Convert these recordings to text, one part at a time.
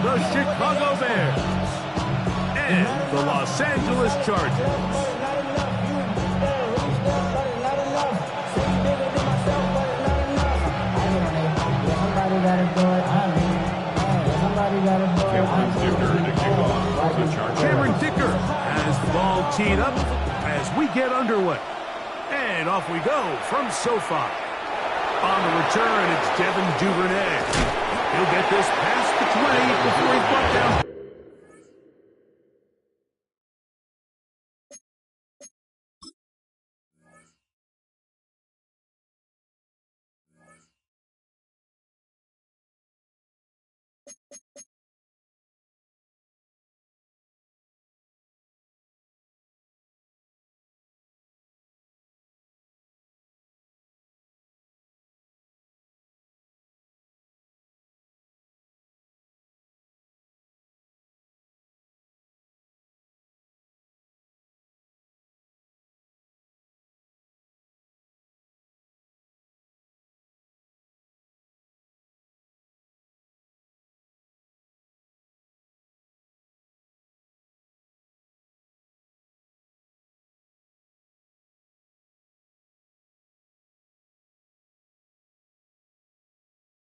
the Chicago Bears and the Los Angeles Chargers. Cameron Dicker has the ball teed up as we get underway. And off we go from SoFi. On the return, it's Devin Duvernay. He'll get this past the 20 before he's brought down.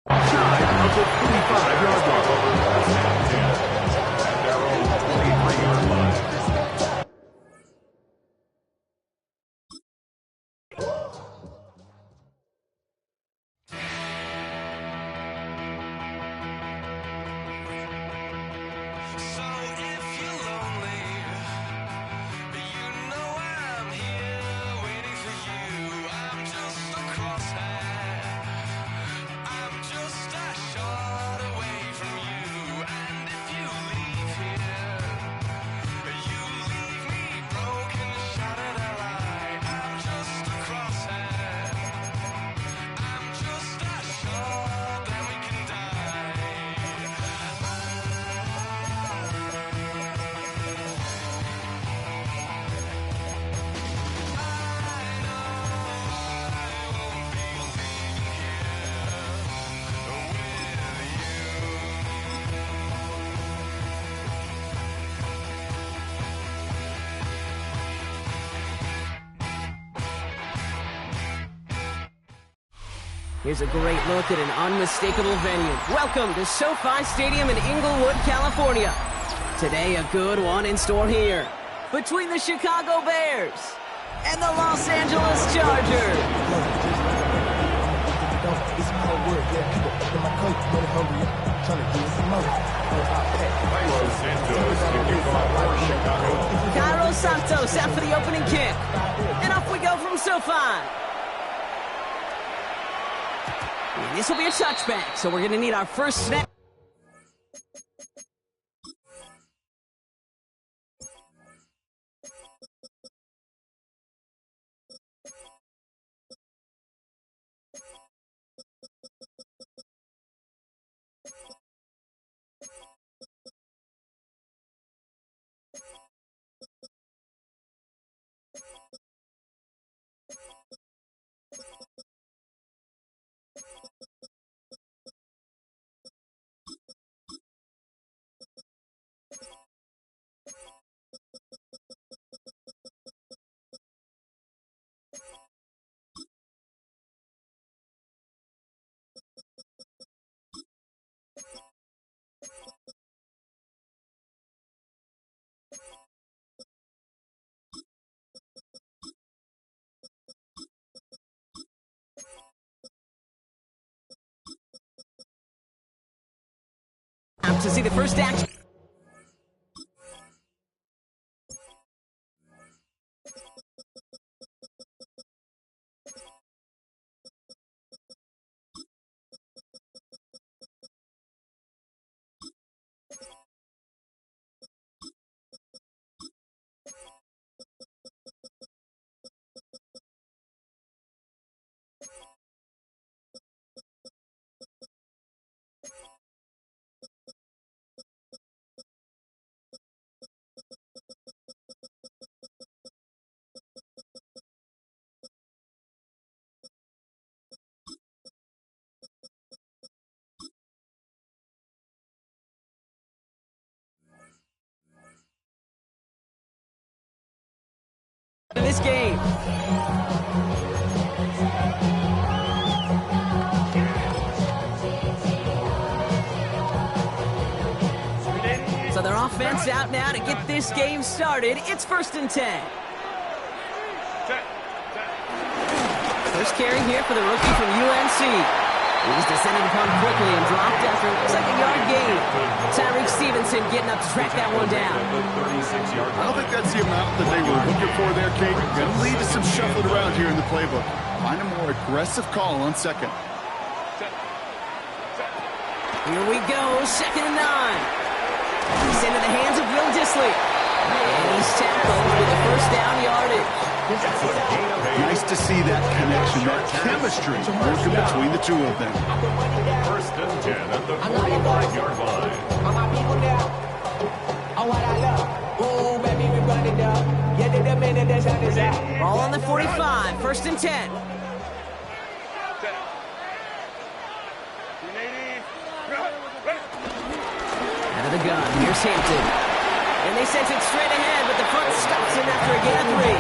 Side of the 25-yard line. Their own 23-yard line. Here's a great look at an unmistakable venue. Welcome to SoFi Stadium in Inglewood, California. Today, a good one in store here between the Chicago Bears and the Los Angeles Chargers. Cairo Santos out for the opening kick. And off we go from SoFi. This will be a touchback, so we're going to need our first snap. To see the first action. this game. So their offense out now to get this game started. It's 1st and 10. First carry here for the rookie from UNC. He's descended upon quickly and dropped after looks like a yard gain. Tyreek Stevenson getting up to track that one down. I don't think that's the amount that they were looking for there, Kate. Going to lead to some shuffling around here in the playbook. Find a more aggressive call on 2nd. Here we go, 2nd and 9. He's into the hands of Will Dissly. And he's tackled with the first down yardage. Nice to see that connection, that chemistry working between the two of them. 1st and 10 at the 45-yard line. Ball on the 45, 1st and 10. Out of the gun, here's Hampton. And they sent it straight ahead, but the front stops him after a gain of 3.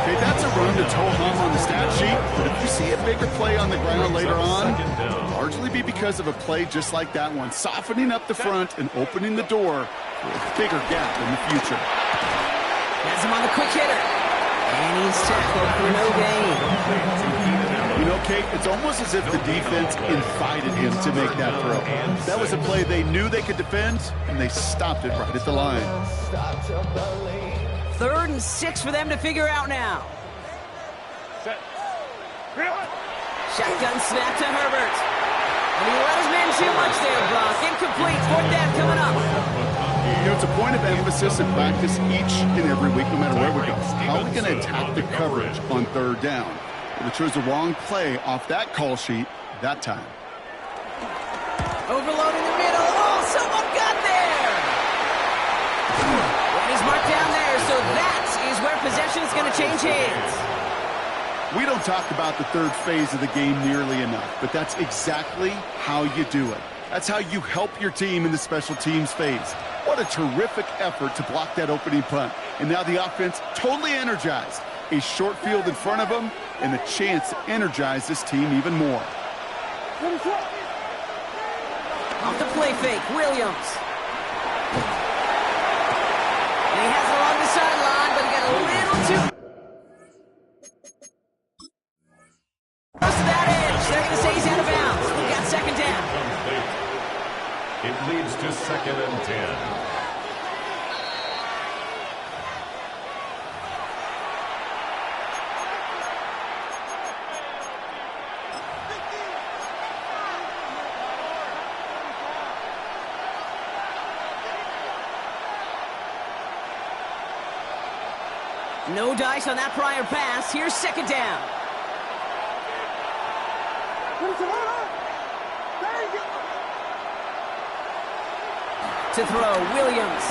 Okay, that's a run to ho-hum on the stat sheet, but if you see a bigger play on the ground later on, it'll largely be because of a play just like that one, softening up the front and opening the door for a bigger gap in the future. Has him on the quick hitter. And he's tackled for no gain. You know, Kate, it's almost as if the defense invited him to make that throw. That was a play they knew they could defend, and they stopped it right at the line. 3rd and 6 for them to figure out now. Shotgun snap to Herbert. And he let his man too much there, Brock. Incomplete. 4th down coming up. You know, it's a point of emphasis in practice each and every week, no matter where we go. How are we going to attack the coverage on 3rd down? They chose the wrong play off that call sheet that time. Overload in the middle. Oh, someone got there. And he's marked down there, so that is where possession is going to change hands. We don't talk about the 3rd phase of the game nearly enough, but that's exactly how you do it. That's how you help your team in the special teams phase. What a terrific effort to block that opening punt. And now the offense totally energized. A short field in front of them and a chance to energize this team even more. Off the play fake, Williams. And he has it along the sideline, but he got a little too close to that edge. They're going to say he's out of bounds. We got 2nd down. It leads to 2nd and 10. No dice on that prior pass. Here's 2nd down. To throw, Williams.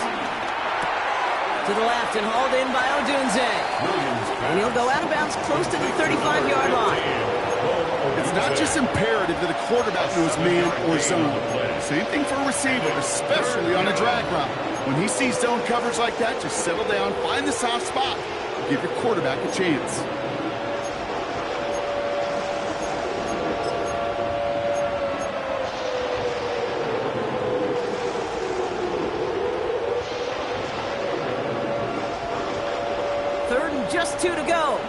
To the left and hauled in by Odunze. And he'll go out of bounds close to the 35-yard line. It's not just imperative that a quarterback knows man or zone. Same thing for a receiver, especially on a drag route. When he sees zone coverage like that, just settle down, find the soft spot, and give your quarterback a chance. Just 2 to go.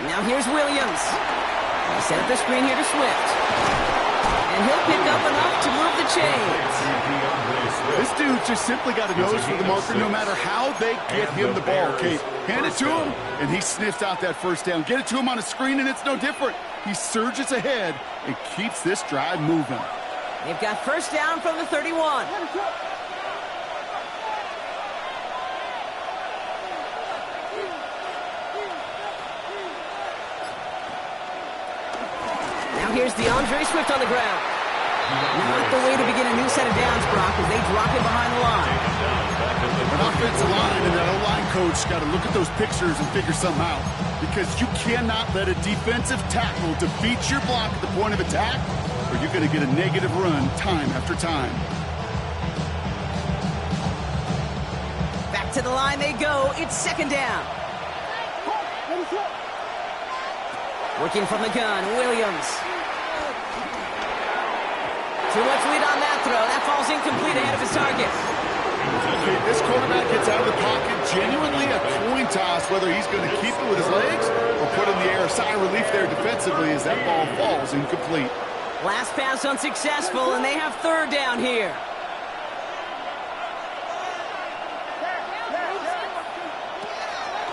Now here's Williams. He set up the screen here to Swift. And he'll pick up enough to move the chains. This dude just simply got a nose for the marker no matter how they get him the ball, Kate. Hand it to him, and he sniffs out that 1st down. Get it to him on a screen, and it's no different. He surges ahead and keeps this drive moving. They've got 1st down from the 31. Here's DeAndre Swift on the ground. Not the way to begin a new set of downs, Brock, as they drop him behind the line. An offensive line and that O-line coach got to look at those pictures and figure something out. Because you cannot let a defensive tackle defeat your block at the point of attack, or you're going to get a negative run time after time. To the line they go. It's second down. Working from the gun, Williams. Too much lead on that throw. That falls incomplete ahead of his target. This quarterback gets out of the pocket, genuinely a coin toss, whether he's going to keep it with his legs or put in the air. A sigh of relief there defensively as that ball falls incomplete. Last pass unsuccessful, and they have third down here.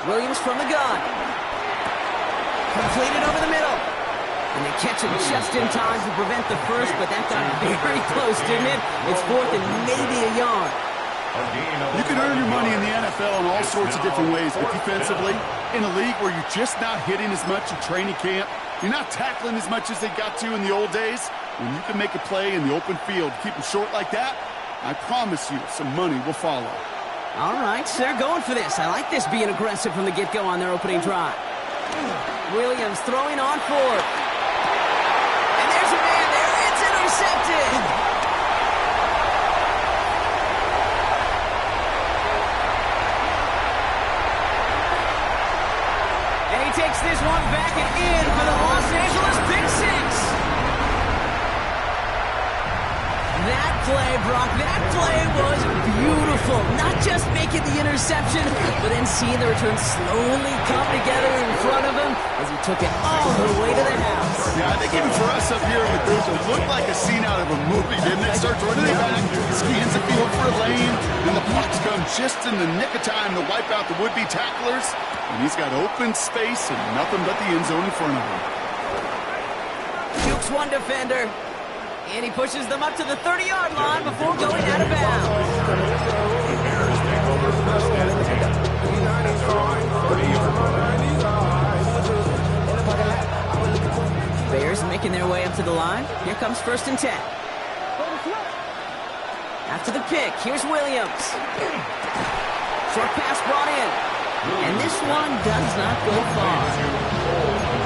Williams from the gun. Completed over the middle. And they catch him just in time to prevent the first, but that got very close, didn't it? It's fourth and maybe a yard. You can earn your money in the NFL in all sorts of different ways, but defensively, in a league where you're just not hitting as much in training camp, you're not tackling as much as they got to in the old days, when you can make a play in the open field, keep them short like that, I promise you some money will follow. All right, so they're going for this. I like this being aggressive from the get-go on their opening drive. Williams throwing on fourth. And there's a man there. It's intercepted. And he takes this one back and in for the Los Angeles Pick Six. That play, Brock, that play was beautiful. Not just making the interception, but then seeing the return slowly come together in front of him as he took it all the way to the house. Yeah, I think even for us up here in the group, it looked like a scene out of a movie, didn't it? Starts running back, skins the field for a lane, and the blocks come just in the nick of time to wipe out the would-be tacklers, and he's got open space and nothing but the end zone in front of him. Jukes one defender. And he pushes them up to the 30-yard line before going out of bounds. Bears making their way up to the line. Here comes 1st and 10. After the pick, here's Williams. Short pass brought in. And this one does not go far.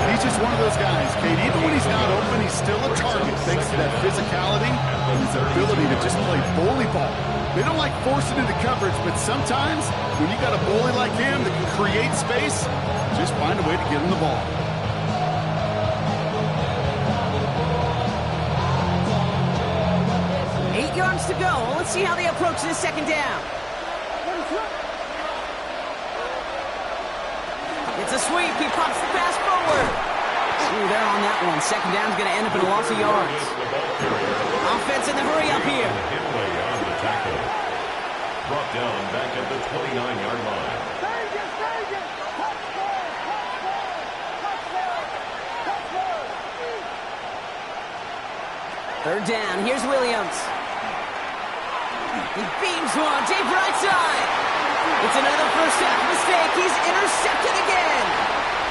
He's just one of those guys, Kate. Even when he's not open, he's still a target thanks to that physicality and his ability to just play bully ball. They don't like forcing into coverage, but sometimes when you got a bully like him that can create space, just find a way to get him the ball. Eight yards to go. Let's see how they approach this second down. It's a sweep. He pops the pass forward. Ooh, they're on that one. Second down's going to end up in a loss of yards. Offense in the hurry up here. Brought down back at the 29-yard line. Third down. Here's Williams. He beams one. Deep right side. It's another first half mistake. He's intercepted again.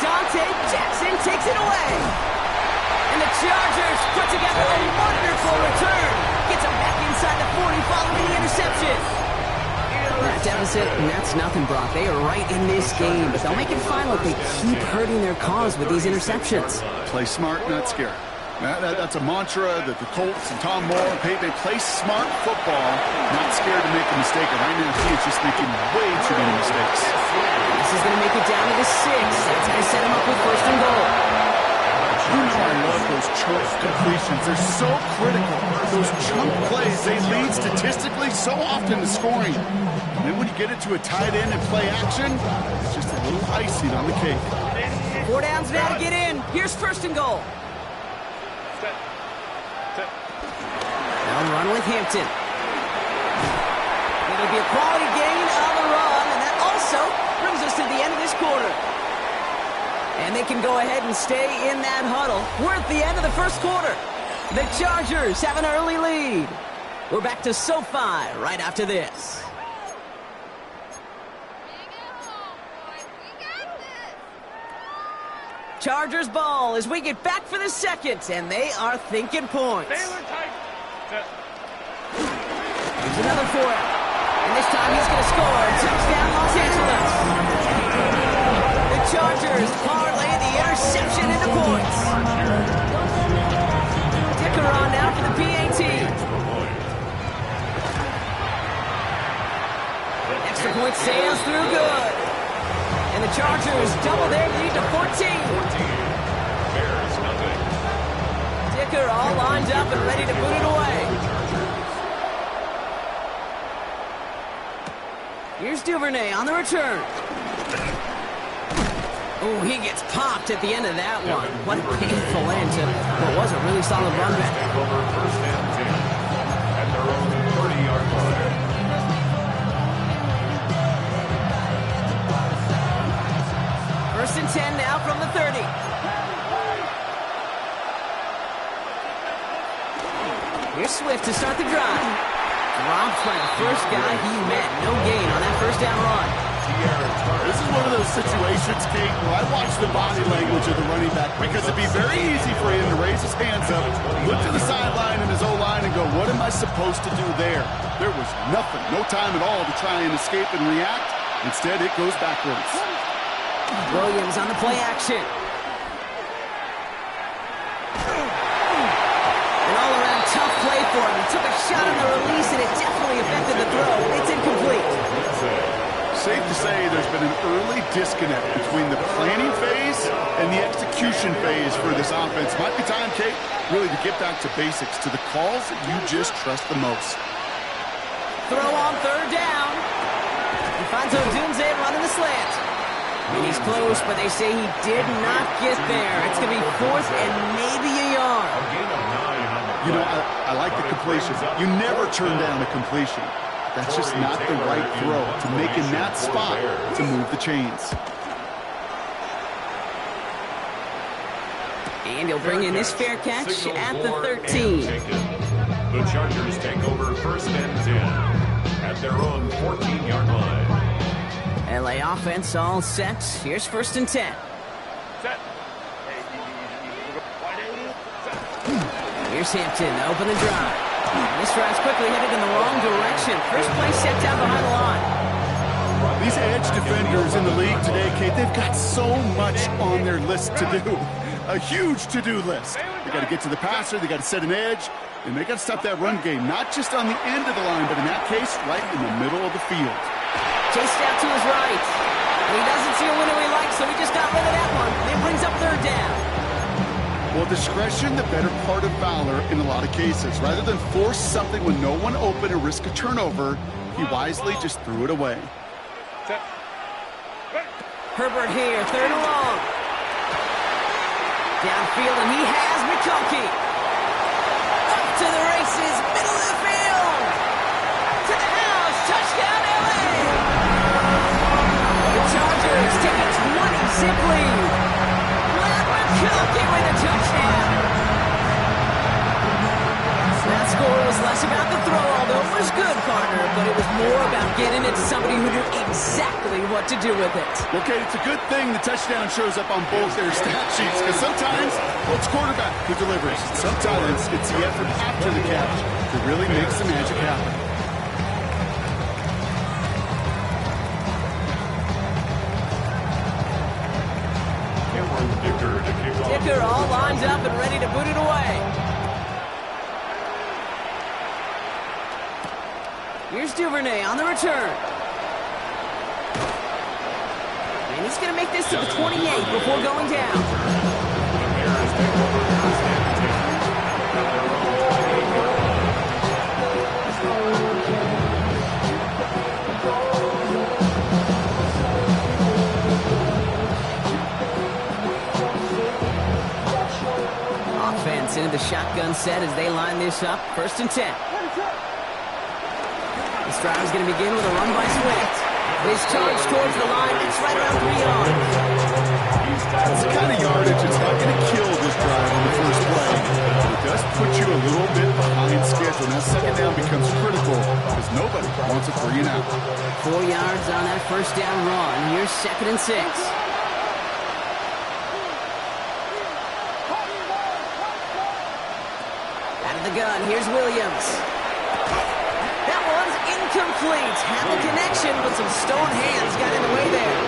Dante Jackson takes it away. And the Chargers put together a wonderful return. Gets him back inside the 40 following the interception. That deficit, and that's nothing, Brock. They are right in this game, but they'll make it final if they keep hurting their cause with these interceptions. Play smart, not scared. That's a mantra that the Colts and Tom Moore and Peyton, they play smart football, not scared to make a mistake. And right now, he is just making way too many mistakes. This is going to make it down to the 6. That's going to set him up with 1st and goal. I love those chunk completions. They're so critical. Those chunk plays, they lead statistically so often to scoring. And then when you get it to a tight end and play action, it's just a little icing on the cake. 4 downs now to get in. Here's 1st and goal. They'll run with Hampton. It'll be a quality gain on the run, and that also brings us to the end of this quarter. And they can go ahead and stay in that huddle. We're at the end of the first quarter. The Chargers have an early lead. We're back to SoFi right after this. Chargers ball as we get back for the second, and they are thinking points. Here's another four-out, and this time he's going to score. Touchdown, Los Angeles. The Chargers parlay the interception into points. Dicker on now for the PAT. Extra point sails Chargers double their lead to 14. Bears nothing. Dicker all lined up and ready to boot it away. Here's Duvernay on the return. Oh, he gets popped at the end of that one. What a painful end to what was a really solid run back. Take over first and 10 at their own 30-yard line. First and 10 now from the 30. Here's Swift to start the drive. Dropped by the first guy he met. No gain on that first down run. This is one of those situations, Kate, where I watch the body language of the running back because it'd be very easy for him to raise his hands up, look to the sideline and his O-line and go, what am I supposed to do there? There was nothing, no time at all to try and escape and react. Instead, it goes backwards. Williams on the play action. An all-around tough play for him. He took a shot on the release, and it definitely affected the throw. It's incomplete. Safe to say there's been an early disconnect between the planning phase and the execution phase for this offense. Might be time, Kate, really to get back to basics, to the calls that you just trust the most. Throw on third down. He finds Odunze running the slant. And he's close, but they say he did not get there. It's going to be fourth and maybe a yard. You know, I like the completion. You never turn down a completion. That's just not the right throw to make in that spot to move the chains. And he'll bring in this fair catch at the 13. The Chargers take over first and 10 at their own 14-yard line. LA offense all set. Here's first and 10. Here's Hampton to open the drive. This drive's quickly headed in the wrong direction. First play set down behind the line. These edge defenders in the league today, Kate, they've got so much on their list to do. A huge to-do list. They got to get to the passer, they got to set an edge, and they got to stop that run game, not just on the end of the line, but in that case, right in the middle of the field. Chased out to his right. And he doesn't see a window he likes, so he just got rid of that one. And it brings up third down. Well, discretion, the better part of valor in a lot of cases. Rather than force something when no one open and risk a turnover, he wisely just threw it away. Herbert here, third and long. Downfield, and he has McConkey. Up to the races, middle of the field. To the house, touchdown LA. The Chargers take a 20-zip lead. McConkey with a touchdown. That score was less about the throw, although it was good, partner, but it was more about getting it to somebody who knew exactly what to do with it. Okay, it's a good thing the touchdown shows up on both their stat sheets, because sometimes, well, it's quarterback who delivers. Sometimes it's the effort after the catch that really makes the magic happen. Dicker all lined up and ready to boot it away. Here's Duvernay on the return. And he's going to make this to the 28 before going down. Into the shotgun set as they line this up. First and 10. This drive is going to begin with a run by Swift. His charge towards the line. It's right around 3 yards. That's the kind of yardage that's not going to kill this drive on the first play. It does put you a little bit behind schedule. Now second down becomes critical because nobody wants a 3 and out. 4 yards on that first down run. Here's second and 6. The gun. Here's Williams. That one's incomplete. Have a connection, but some stone hands got in the way there.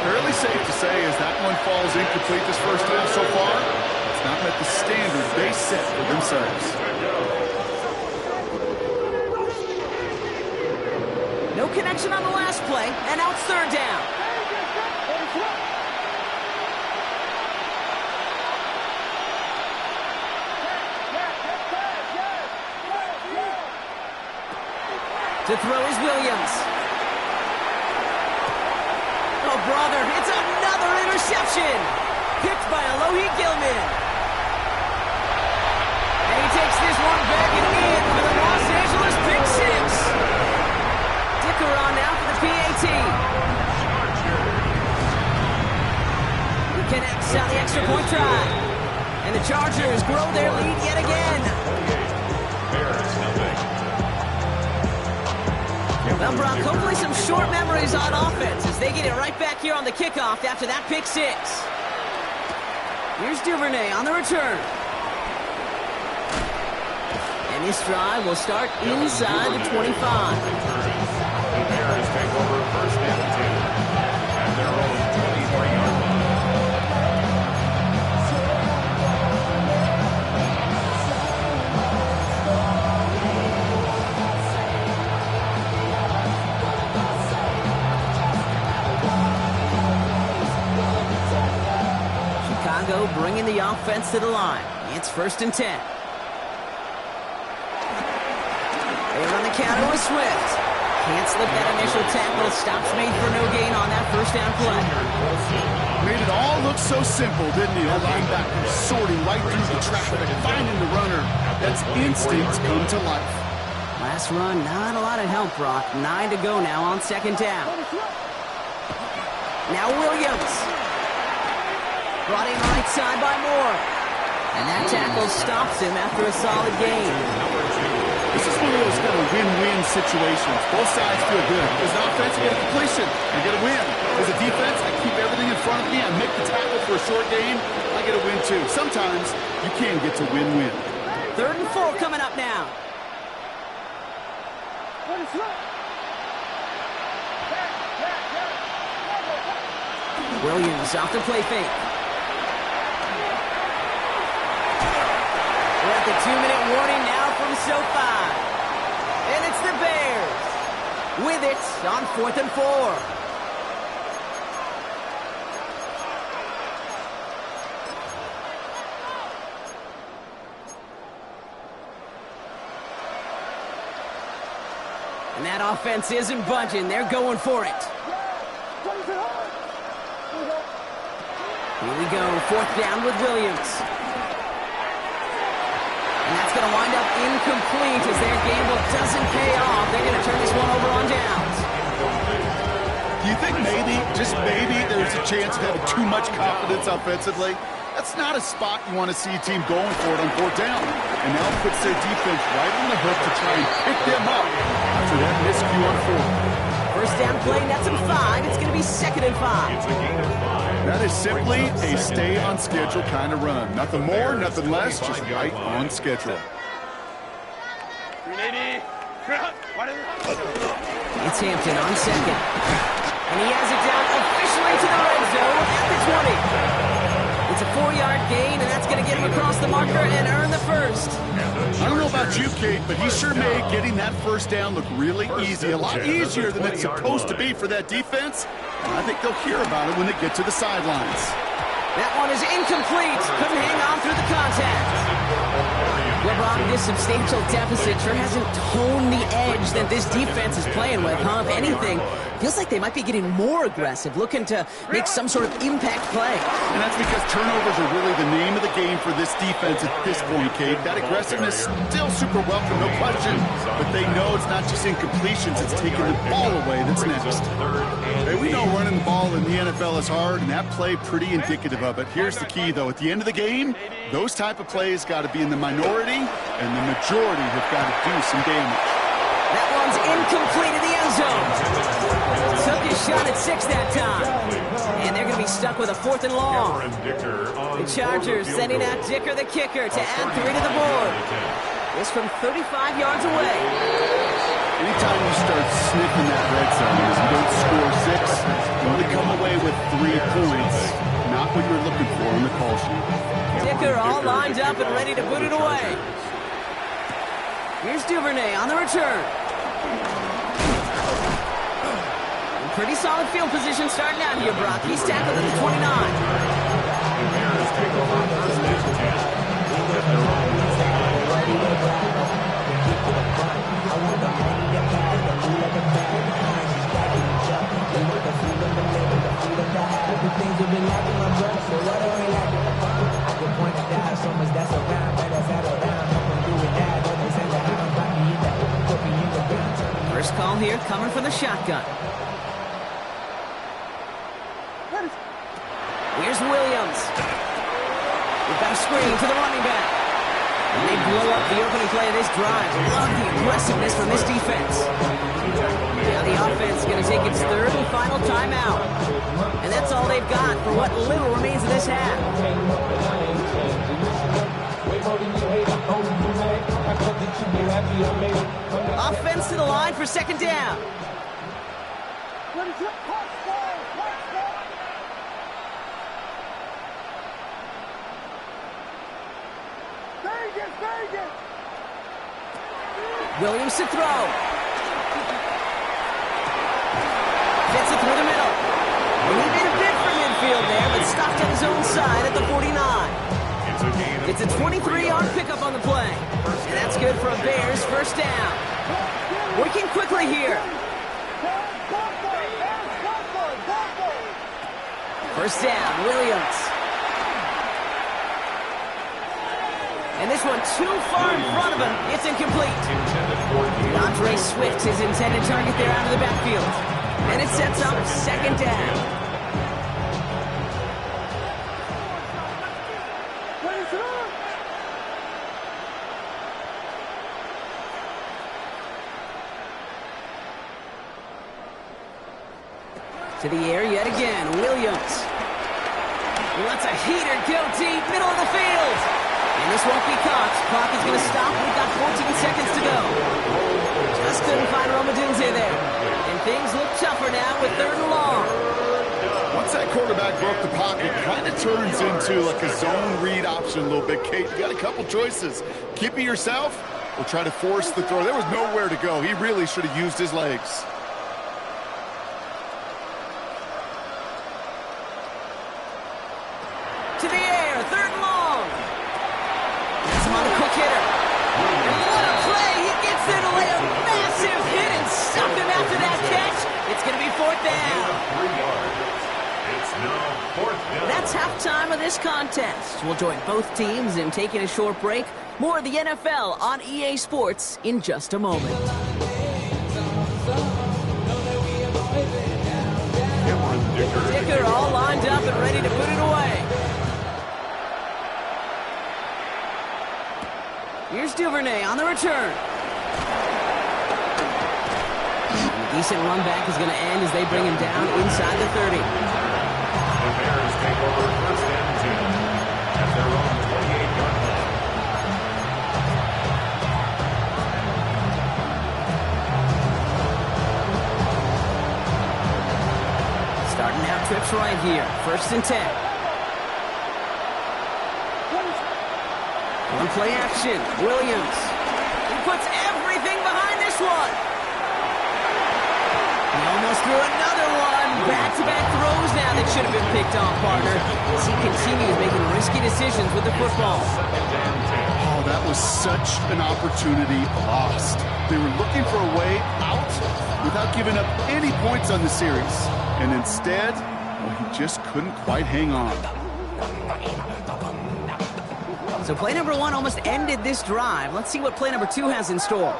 Fairly safe to say as that one falls incomplete this first half so far, it's not met the standard they set for themselves. No connection on the last play, and now it's third down. To throw is Williams. Oh, brother, it's another interception. Picked by Alohi Gilman. And he takes this one back and in for the Los Angeles pick six. Dicker on now for the PAT. He connects on the extra point try. And the Chargers grow their lead yet again. Well, Brock, hopefully some short memories on offense as they get it right back here on the kickoff after that pick six. Here's Duvernay on the return. And this drive will start inside the 25. The Bears take over first and 10 at their own 23-yard line. Chicago bringing the offense to the line. It's first and 10. They run the counter with Swift. Can't slip that initial tackle. Stops made for no gain on that first down play. Made it all look so simple, didn't he? The linebacker sorting right through the traffic, finding the runner. That's instincts come to life. Last run, not a lot of help, Brock. 9 to go now on second down. Now Williams. Brought in right side by Moore. And that tackle stops him after a solid gain. This is one of those kind of win-win situations. Both sides feel good. As an offense, you get a completion. I get a win. As a defense, I keep everything in front of me. I make the tackle for a short gain. I get a win, too. Sometimes you can get to win-win. 3rd and 4 coming up now. Williams off the play fake. We're at the 2-minute warning now from SoFi. And it's the Bears with it on 4th and 4. And that offense isn't budging. They're going for it. Here we go. 4th down with Williams. And that's going to wind up incomplete as their gamble doesn't pay off. They're going to turn this one over on downs. Do you think maybe, just maybe, there's a chance of having too much confidence offensively? That's not a spot you want to see a team going for it on 4th down. And now puts their defense right on the hook to try and pick them up after that miscue on 4th. First down play, nets him 5. It's going to be 2nd and 5. It's a gain of 5. That is simply a stay-on-schedule kind of run. Nothing more, nothing less, just right on schedule. It's Hampton on 2nd. And he has it down officially to the red zone at the 20. It's a 4-yard gain, and that's going to get him across the marker and earn the first. I don't know about you, Kate, but he sure made getting that first down look really easy. A lot easier than it's supposed to be for that defense. And I think they'll hear about it when they get to the sidelines. That one is incomplete. Couldn't hang on through the contact. LeBron, this substantial deficit sure hasn't toned the edge that this defense is playing with, huh? If anything, feels like they might be getting more aggressive, looking to make some sort of impact play. And that's because turnovers are really the name of the game for this defense at this point, Kate. That aggressiveness still super welcome, no question. But they know it's not just incompletions, it's taking the ball away that's next. Hey, we know running the ball in the NFL is hard, and that play pretty indicative of it. Here's the key, though. At the end of the game, those type of plays got to be in the minority, and the majority have got to do some damage. That one's incomplete in the end zone. Took his shot at 6 that time. And they're going to be stuck with a 4th and long. The Chargers sending out Dicker the kicker to add 3 to the board. This from 35 yards away. Anytime you start sniffing that red zone, as you don't score 6, you only come away with 3 points. Not what you're looking for on the call sheet. Dicker all lined up and ready to boot it away. Here's Duvernay on the return. Pretty solid field position starting out here, Brock. He's tackled at the 29. The Bears take over first and 10 at their own 29. First call here coming from the shotgun. Here's Williams. We've got a screen to the running back. And they blow up the opening play of this drive. Love the aggressiveness from this defense. Now the offense is going to take its third and final timeout. And that's all they've got for what little remains of this half. Offense to the line for second down. Williams to throw. Gets it through the middle. And he made a bid for midfield there, but stopped on his own side at the 49. It's a 23-yard pickup on the play. And that's good for a Bears first down. Working quickly here. First down, Williams. And this one too far in front of him. It's incomplete. D'Andre Swift, his intended target there out of the backfield. And it sets up second down. To the air yet again, Williams. Let's a heater go deep, middle of the field. And this won't be caught. Clock is going to stop. We've got 14 seconds to go. Just couldn't find Romadunze there. And things look tougher now with third and long. Once that quarterback broke the pocket, kind of turns into like a zone read option a little bit. Kate, you got a couple choices. Keep it yourself or try to force the throw. There was nowhere to go. He really should have used his legs. To the air, third and long. That's him on a quick hitter. And what a play. He gets there to lay a massive hit and suck him after that catch. It's going to be fourth down. It's now fourth down. That's halftime of this contest. We'll join both teams in taking a short break. More of the NFL on EA Sports in just a moment. Dicker all lined up and ready to put it away. Here's Duvernay on the return. A decent run back is going to end as they bring him down inside the 30. The Bears take over first and 10 at their own 28-yard line. Starting out trips right here. First and 10. One play action. Williams. He puts everything behind this one. He almost threw another one. Back-to-back throws now that should have been picked off, partner. As he continues making risky decisions with the football. Oh, that was such an opportunity lost. They were looking for a way out without giving up any points on the series. And instead, well, he just couldn't quite hang on. So play number one almost ended this drive. Let's see what play number two has in store.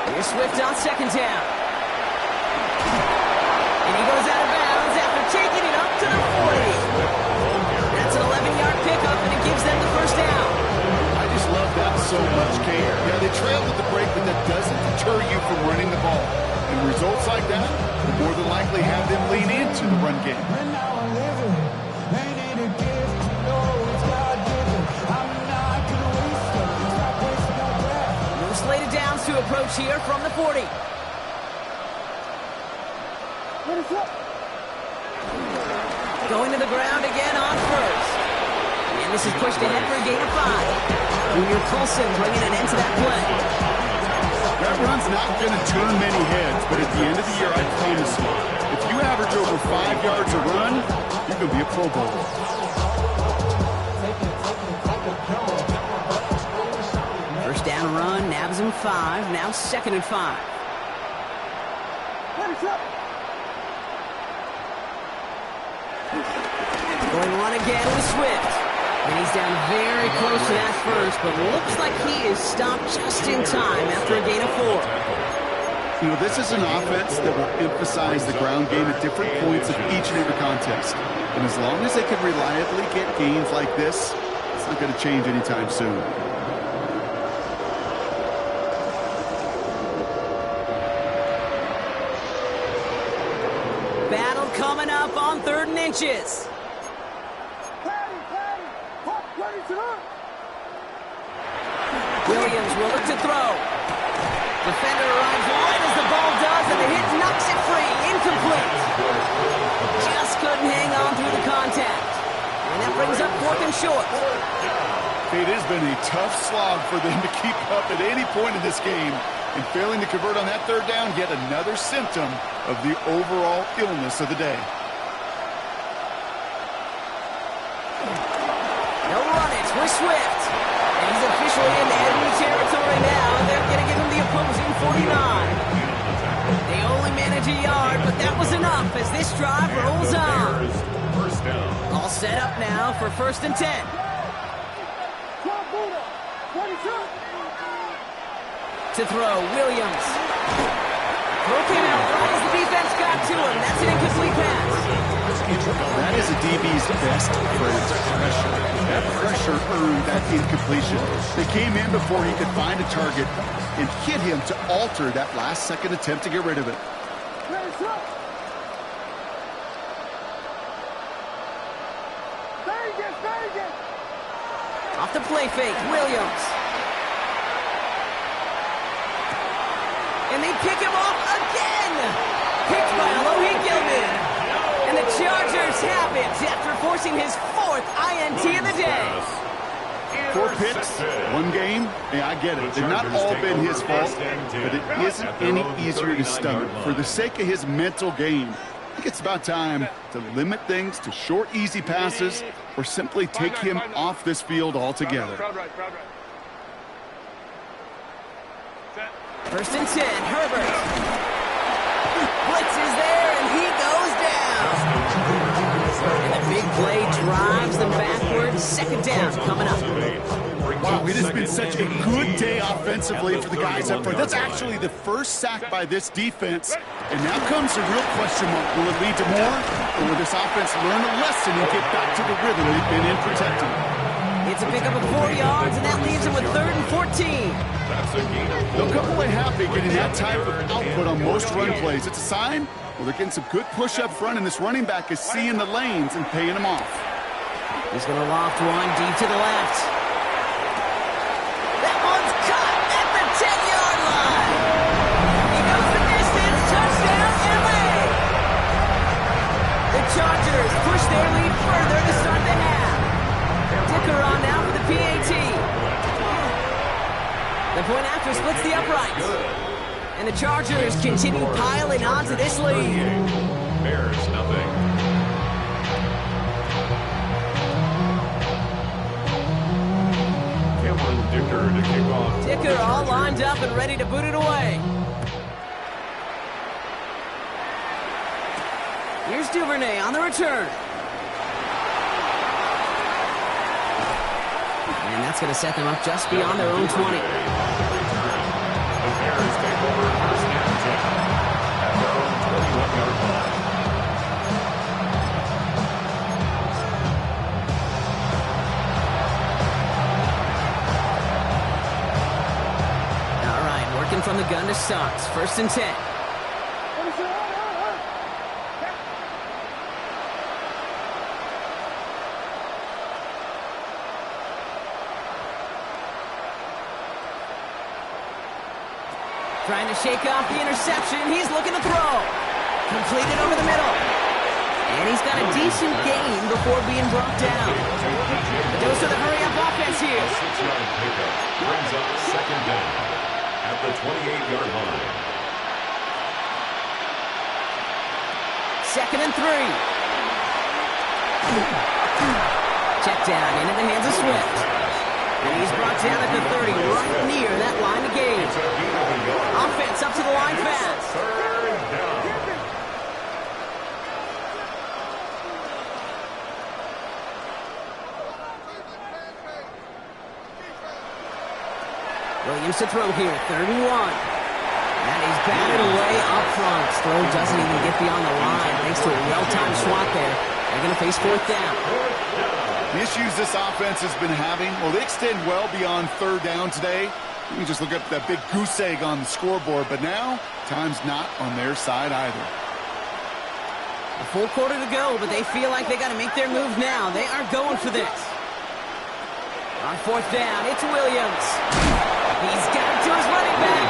Here's Swift on second down. And he goes out of bounds after taking it up to the 40. That's an 11-yard pickup, and it gives them the first down. I just love that so much, Kate. Yeah, they trailed at the break, but that doesn't deter you from running the ball. And results like that will more than likely have them lean into the run game. Slated downs to approach here from the 40. Going to the ground again on first. And this is pushed ahead for a gain of 5. Junior Colson bringing an end to that play. That run's not going to turn many heads, but at the end of the year, I promise you, if you average over 5 yards a run, you're going to be a Pro Bowler. First down run, nabs him 5, now second and 5. Going to run again with Swift. And he's down very close to that first, but looks like he is stopped just in time after a gain of 4. You know, this is an offense that will emphasize the ground game at different points of each and every contest. And as long as they can reliably get gains like this, it's not going to change anytime soon. Battle coming up on 3rd and inches. Williams will look to throw. Defender arrives right as the ball does, and the hit knocks it free. Incomplete. Just couldn't hang on through the contact. And that brings up 4th and short. It has been a tough slog for them to keep up at any point in this game. And failing to convert on that 3rd down, yet another symptom of the overall illness of the day. They'll run it with Swift. And he's officially in enemy territory now. They're going to give him the opposing 49. They only manage a yard, but that was enough as this drive rolls on. First down. All set up now for 1st and 10. To throw, Williams. Throw came out right as the defense got to him. That's an incomplete pass. That is a DB's best friend, pressure. That pressure earned that incompletion. They came in before he could find a target and hit him to alter that last-second attempt to get rid of it. Off the play fake, Williams. And they pick him off again. Picked by Alohi Gilman. And the Chargers have it after forcing his 4th INT of the day. 4 picks, 1 game. Yeah, I get it. They've not all been his fault, but it isn't any easier to stomach. For the sake of his mental game, I think it's about time to limit things to short, easy passes or simply take him off this field altogether. 1st and 10, Herbert. Blitz is there, and he goes down. And the big play drives them backwards. 2nd down coming up. Wow, it has been such a good day offensively for the guys up front. That's actually the first sack by this defense. And now comes the real question mark. Will it lead to more? Or will this offense learn a lesson and get back to the rhythm they've been in protecting? It's a pickup of 4 yards, and that leaves them with 3rd and 14. They'll come away happy getting that type of output on most run plays. It's a sign, well, they're getting some good push up front, and this running back is seeing the lanes and paying them off. He's going to loft one deep to the left. That one's cut at the 10-yard line. He goes the distance. Touchdown, LA. The Chargers push their lead further to start the half. Dicker on now for the PAT. The point after splits the uprights. And the Chargers continue piling onto this lead. Bears nothing. Cameron Dicker to kick off. Dicker all lined up and ready to boot it away. Here's Duvernay on the return. And that's going to set them up just beyond their own 20. The Bears take over 1st and 10 at their own 21-yard line. All right, working from the gun to start. 1st and 10. Trying to shake off the interception. He's looking to throw. Completed over the middle. And he's got a decent gain before being brought down. The dose of the hurry-up offense here. 6-yard pickup brings up 2nd down at the 28-yard line. 2nd and 3. Check down into the hands of Swift. And he's brought down at the 30, right near that line of gain. Offense up to the line fast. 3rd down. Williams to throw here, 3rd and 1. And he's batted away up front. His throw doesn't even get beyond the line thanks to a well-timed swat there. They're going to face 4th down. The issues this offense has been having, well, they extend well beyond 3rd down today. You can just look up that big goose egg on the scoreboard, but now, time's not on their side either. A full quarter to go, but they feel like they got to make their move now. They are going for this. On 4th down, it's Williams. He's got it to his running back.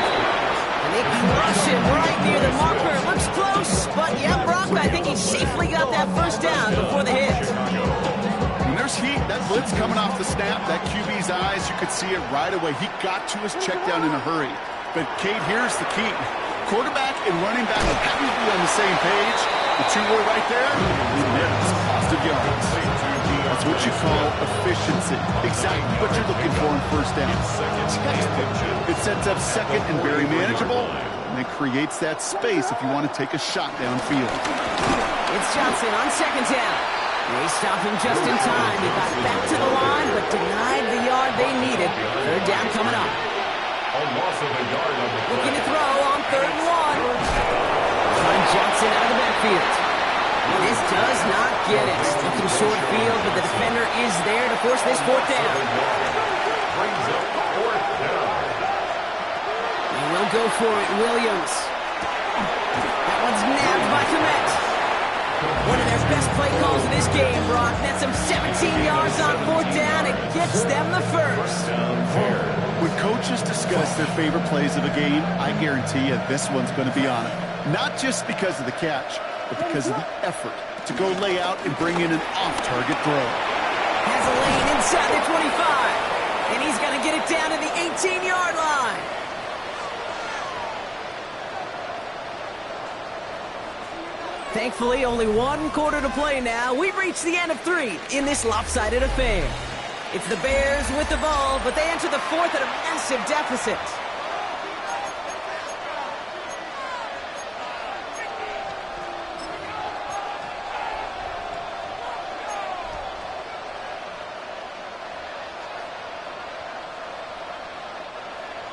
And they crush him right near the marker. Looks close, but yeah, Brock, I think he safely got that 1st down before the hit. When there's heat, that blitz coming off the snap, that QB's eyes, you could see it right away. He got to his check down in a hurry. But, Kate, here's the key. Quarterback and running back happen to be on the same page. The two were right there. There's cost of yards. That's what you call efficiency. Exactly what you're looking for in 1st down. It sets up 2nd and very manageable, and it creates that space if you want to take a shot downfield. It's Johnson on 2nd down. They stopped him just in time. He got back to the line, but denied the yard they needed. 3rd down coming up. Looking to throw on 3rd and 1. Find Johnson out of the backfield. This does not get it. Looking short field, but the defender is there to force this 4th down. They will go for it, Williams. That one's nabbed by Kmet. One of their best play calls of this game, Brock. Nets them 17 yards on 4th down. It gets them the 1st. When coaches discuss their favorite plays of a game, I guarantee you this one's going to be on it. Not just because of the catch, but because of the effort to go lay out and bring in an off-target throw. Has a lane inside the 25, and he's going to get it down to the 18-yard line. Thankfully, only 1 quarter to play now. We've reached the end of 3 in this lopsided affair. It's the Bears with the ball, but they enter the 4th at a massive deficit.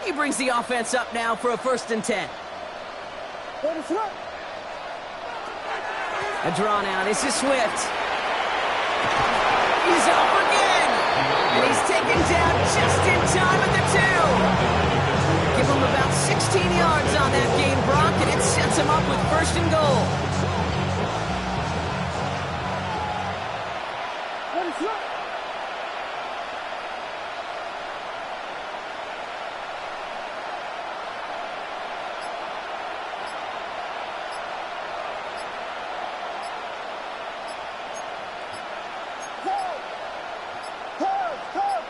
He brings the offense up now for a 1st and 10. A draw now. This is Swift. He's off again. And he's taken down just in time at the 2. Give him about 16 yards on that game, Brock, and it sets him up with 1st and goal.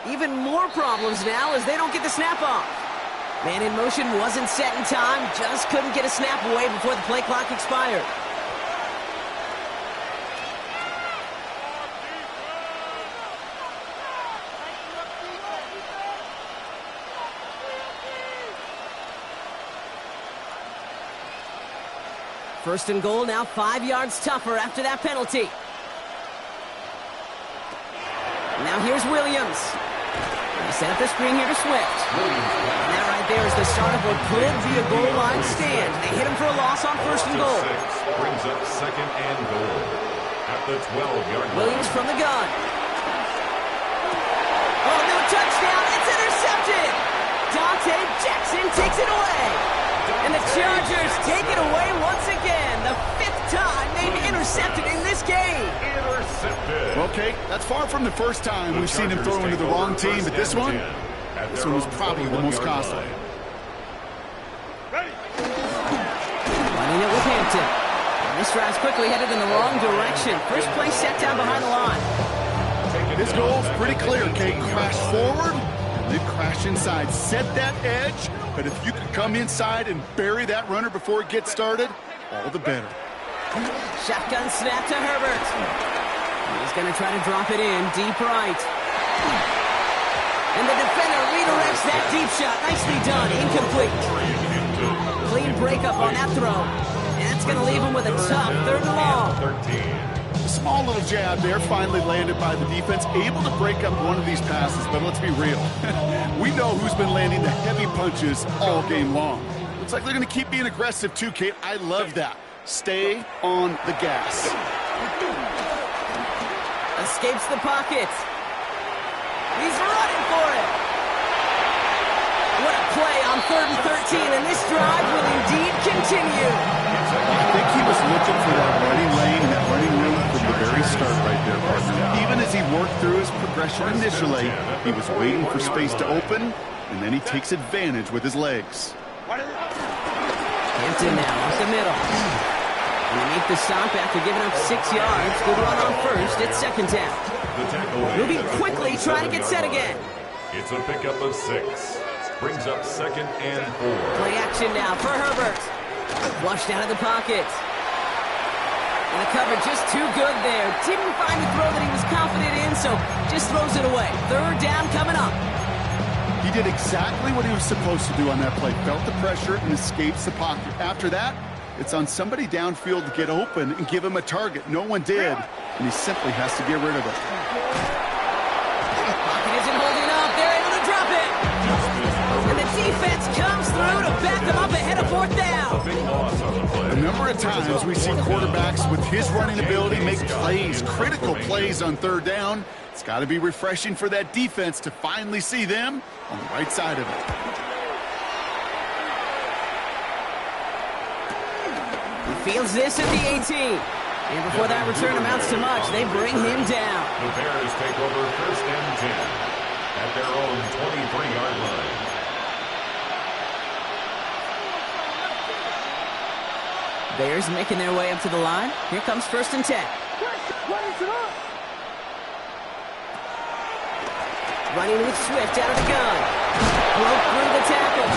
Even more problems now as they don't get the snap off. Man in motion wasn't set in time, just couldn't get a snap away before the play clock expired. First and goal, now 5 yards tougher after that penalty. Now here's Williams. They set up the screen here to Swift. And that right there is the start of what could be a goal line stand. They hit him for a loss on 1st and goal. Brings up 2nd and goal at the 12-yard line. Williams from the gun. Oh, no touchdown. It's intercepted. Dante Jackson takes it away. And the Chargers take it away once again. The 5th time they've intercepted in this game. Intercepted. Well, Kate, that's far from the first time we've seen him throw into the wrong team, but this one was probably the most costly. Running it with Hampton. And this drive's quickly headed in the wrong direction. First play set down behind the line. His goal's pretty clear, Kate. Crash forward, and then crash inside. Set that edge, but if you can come inside and bury that runner before it gets started, all the better. Shotgun snap to Herbert. He's going to try to drop it in deep right. And the defender redirects that deep shot. Nicely done. Incomplete. Clean breakup on that throw. And that's going to leave him with a tough 3rd and long. This Small little jab there, finally landed by the defense. Able to break up one of these passes, but let's be real. We know who's been landing the heavy punches all game long. Looks like they're going to keep being aggressive too, Kate. I love that. Stay on the gas. Escapes the pocket. He's running for it. What a play on 3rd and 13, and this drive will indeed continue. I think he was looking for that running lane and that running room from the very start right there, partner. Even as he worked through his progression initially, he was waiting for space to open, and then he takes advantage with his legs. Hampton now up the middle. And they make the stop after giving up 6 yards. Good run on first. It's 2nd down. Moving quickly, trying to get set again. It's a pickup of 6. Brings up 2nd and 4. Play action now for Herbert. Flushed out of the pocket. And the cover just too good there. Didn't find the throw that he was confident in, so just throws it away. 3rd down coming up. He did exactly what he was supposed to do on that play. Felt the pressure and escapes the pocket. After that, it's on somebody downfield to get open and give him a target. No one did, and he simply has to get rid of it. Pocket isn't holding up. They're able to drop it. And the defense comes through to back them up ahead of 4th down. A number of times we see quarterbacks with his running ability make plays, critical plays on 3rd down. It's got to be refreshing for that defense to finally see them on the right side of it. He feels this at the 18. And before that return amounts to much, they bring him down. The Bears take over 1st and 10 at their own 23-yard line. Bears making their way up to the line. Here comes 1st and 10. Running with Swift out of the gun. Broke through the tackle.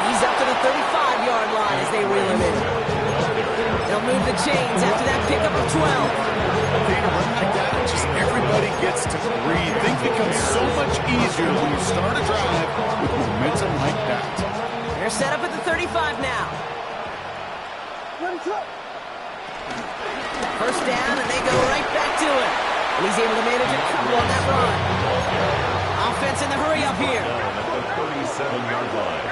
He's up to the 35-yard line as they reel him in. They'll move the chains after that pickup of 12. Okay, to run like that, just everybody gets to breathe. Things become so much easier when you start a drive with momentum like that. They're set up at the 35 now. 1st down, and they go right back to it. And he's able to manage a couple on that run. Offense in the hurry up here. At the 37-yard line.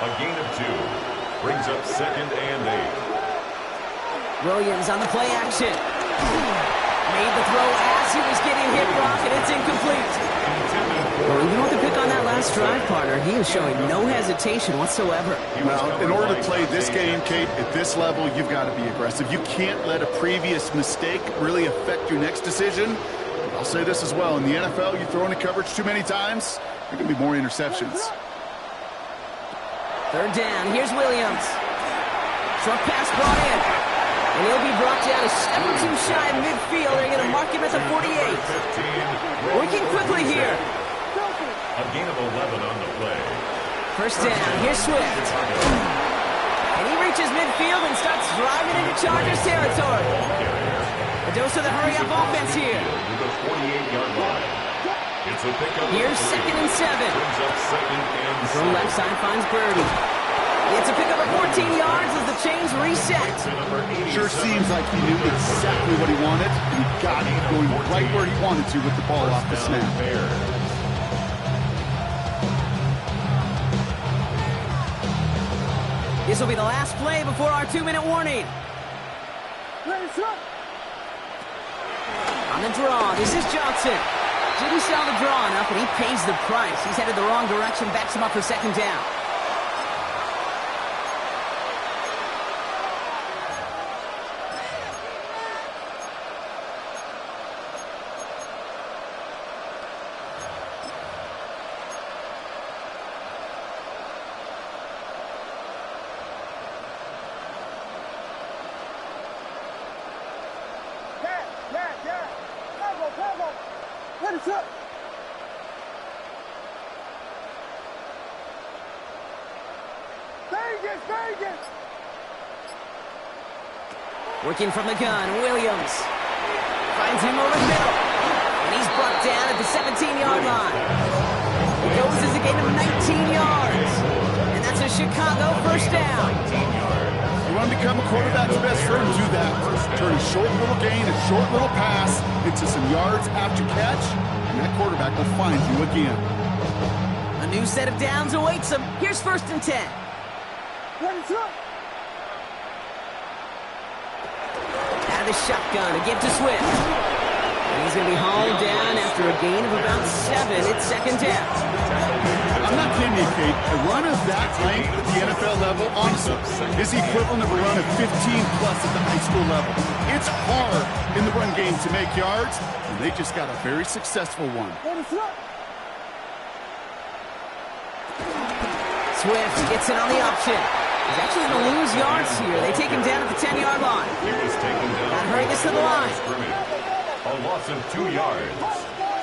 A gain of 2. Brings up 2nd and 8. Williams on the play action. Made the throw as he was getting hit, Brock, and it's incomplete. Well, even with the pick on that last drive, partner, he is showing no hesitation whatsoever. Well, in order to play this game, Kate, at this level, you've got to be aggressive. You can't let a previous mistake really affect your next decision. I'll say this as well. In the NFL, you throw into coverage too many times, there are going to be more interceptions. 3rd down. Here's Williams. Short pass brought in. And he'll be brought down a step or two shy of midfield. They're going to mark him at the 48. Working quickly here. A gain of 11 on the play. 1st down. Here's Swift. And he reaches midfield and starts driving into Chargers territory. A dose of the hurry-up offense here. To the 48-yard line. It's a pickup. Here's 2nd and 7. Brings up 2nd and 6. From left side finds Birdie. It's a pickup of 14 yards as the chains reset. Sure seems like he knew exactly what he wanted, and he got it going right where he wanted to with the ball off the snap. This will be the last play before our 2-minute warning. On the draw, this is Johnson. Didn't sell the draw enough, and he pays the price. He's headed the wrong direction, backs him up for 2nd down. Working from the gun, Williams finds him over the middle, and he's brought down at the 17-yard line. It goes as a gain of 19 yards, and that's a Chicago 1st down. You want to become a quarterback's best friend, do that. Turn a short little gain, a short little pass into some yards after catch, and that quarterback will find you again. A new set of downs awaits him. Here's 1st and 10. Out of the shotgun, a give to Swift. And he's going to be hauled down after a gain of about 7. It's 2nd down. I'm not kidding you, Kate. A run of that length at the NFL level, honestly, is the equivalent of a run of 15-plus at the high school level. It's hard in the run game to make yards, and they just got a very successful one. Swift gets it on the option. He's actually going to lose yards here. They take him down at the 10-yard line. He was taken down. Not hurrying us to the line. A loss of 2 yards.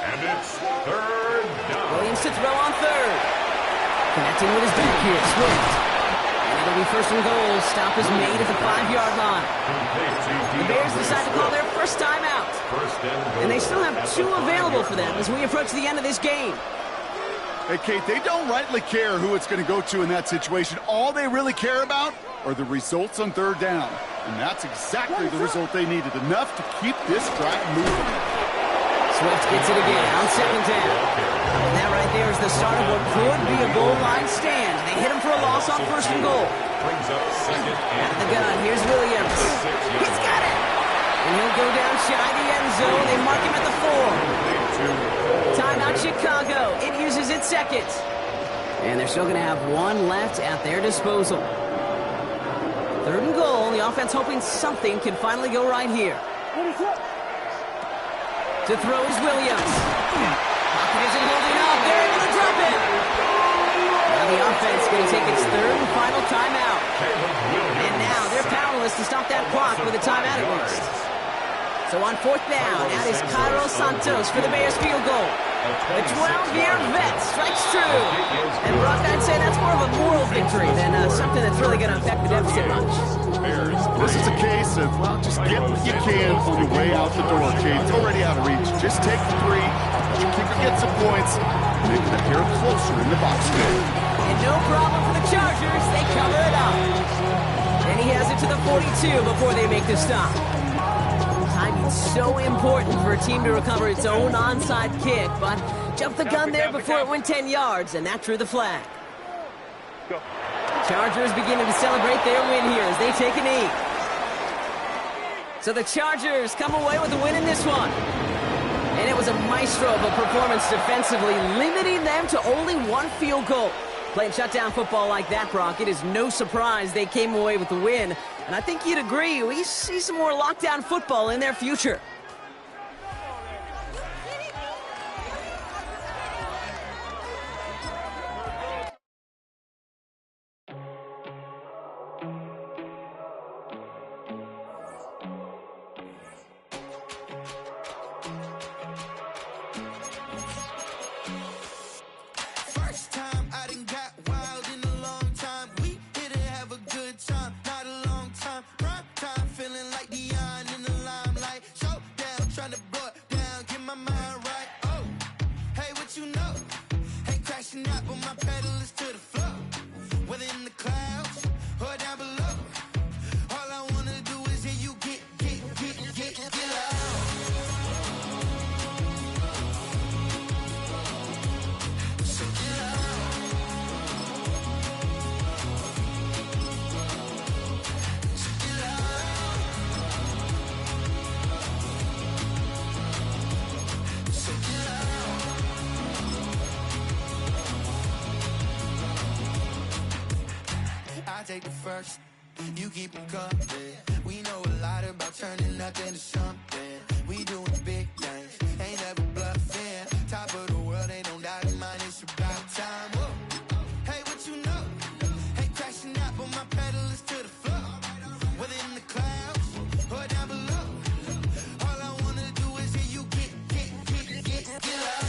And it's 3rd down. Williams to throw on 3rd. Connecting with his back here, Swift. And it'll be 1st and goal. Stop is made at the 5-yard line. The Bears decide to call their first timeout. And they still have 2 available for them as we approach the end of this game. Hey, Kate, they don't rightly care who it's going to go to in that situation. All they really care about are the results on 3rd down. And that's exactly the result they needed, enough to keep this drive moving. Swift gets it again on 2nd down. And that right there is the start of what could be a goal line stand. They hit him for a loss on 1st and goal. Brings up 2nd Out of the gun, here's Williams. He's got it! And he'll go down shy the end zone. They mark him at the 4. Timeout Chicago. It uses its 2nd. And they're still going to have 1 left at their disposal. 3rd and goal. The offense hoping something can finally go right here. To throw is Williams. Pocket isn't holding up. They're able to drop it. Now the offense going to take its 3rd and final timeout. And now they're powerless to stop that clock with a timeout at least. So on 4th down, that is Cairo Santos for the Bears field goal. The 12-year vet strikes true. And Brock, I'd say that's more of a moral victory than something that's really going to affect the deficit much. This is a case of, well, just get what you can on your way out the door, Kate. It's already out of reach. Just take the 3. Your kicker gets some points. Make it a hair closer in the box score. And no problem for the Chargers. They cover it up. And he has it to the 42 before they make the stop. Timing's so important for a team to recover its own onside kick, but jumped the gun there before it went 10 yards, and that drew the flag. Chargers beginning to celebrate their win here as they take a knee. So the Chargers come away with the win in this one. And it was a maestro of a performance defensively, limiting them to only 1 field goal. Playing shutdown football like that, Brock, it is no surprise they came away with the win. And I think you'd agree, we see some more lockdown football in their future. Take the first, you keep them coming. We know a lot about turning nothing to something. We doing big things, ain't never bluffing. Top of the world, ain't no doubt in mind, it's about time. Whoa. Hey, what you know? Ain't crashing out, but my pedal is to the floor. Whether in the clouds or down below, all I wanna do is hear you get loud.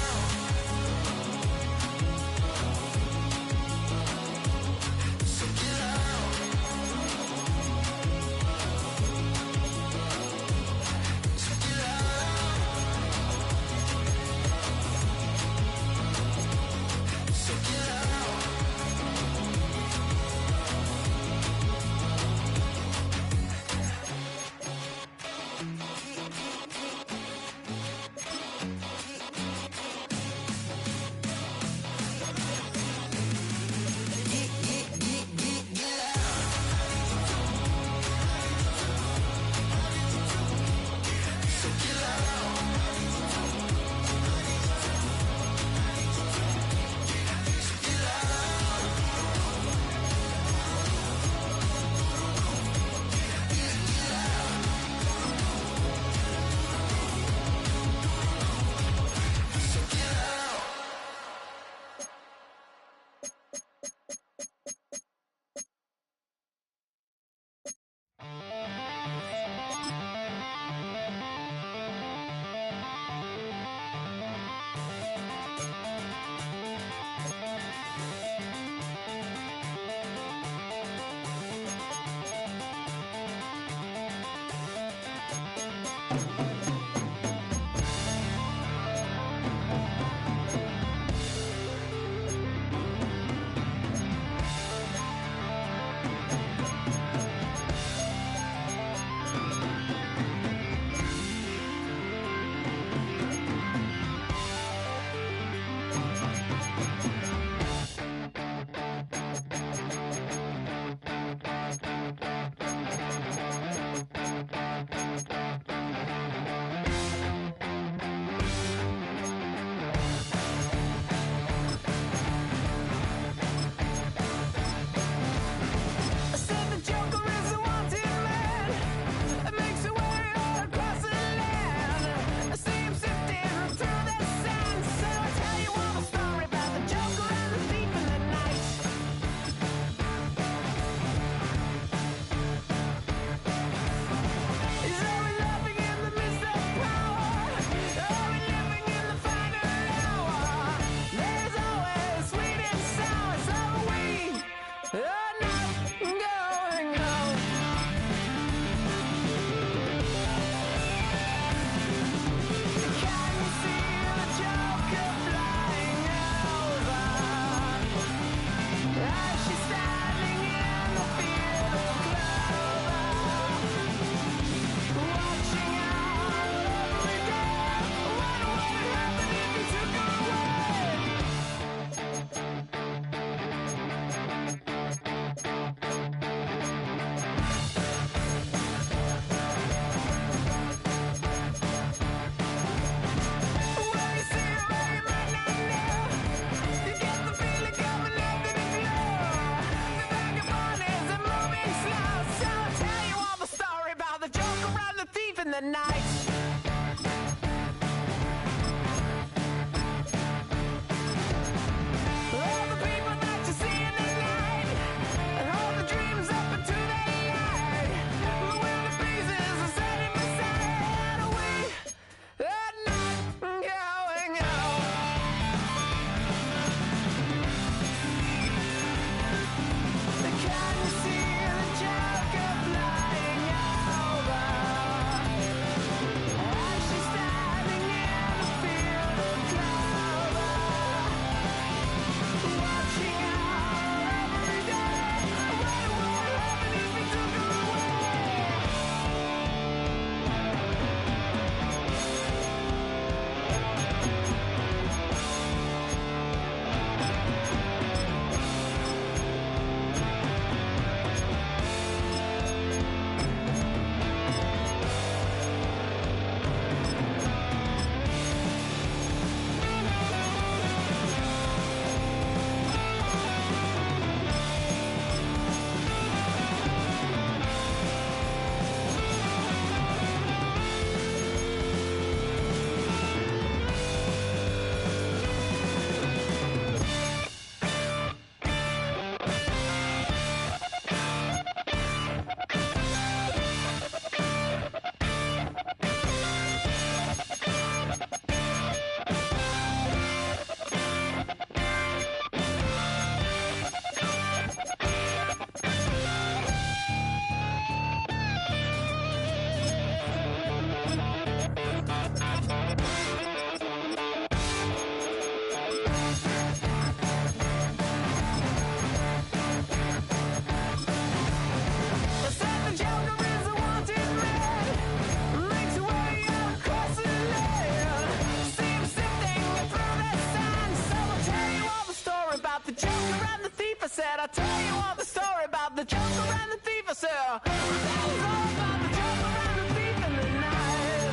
said, I'll tell you all the story about the Joker and the thief, I said, I'll tell you all about the Joker and the thief in the night.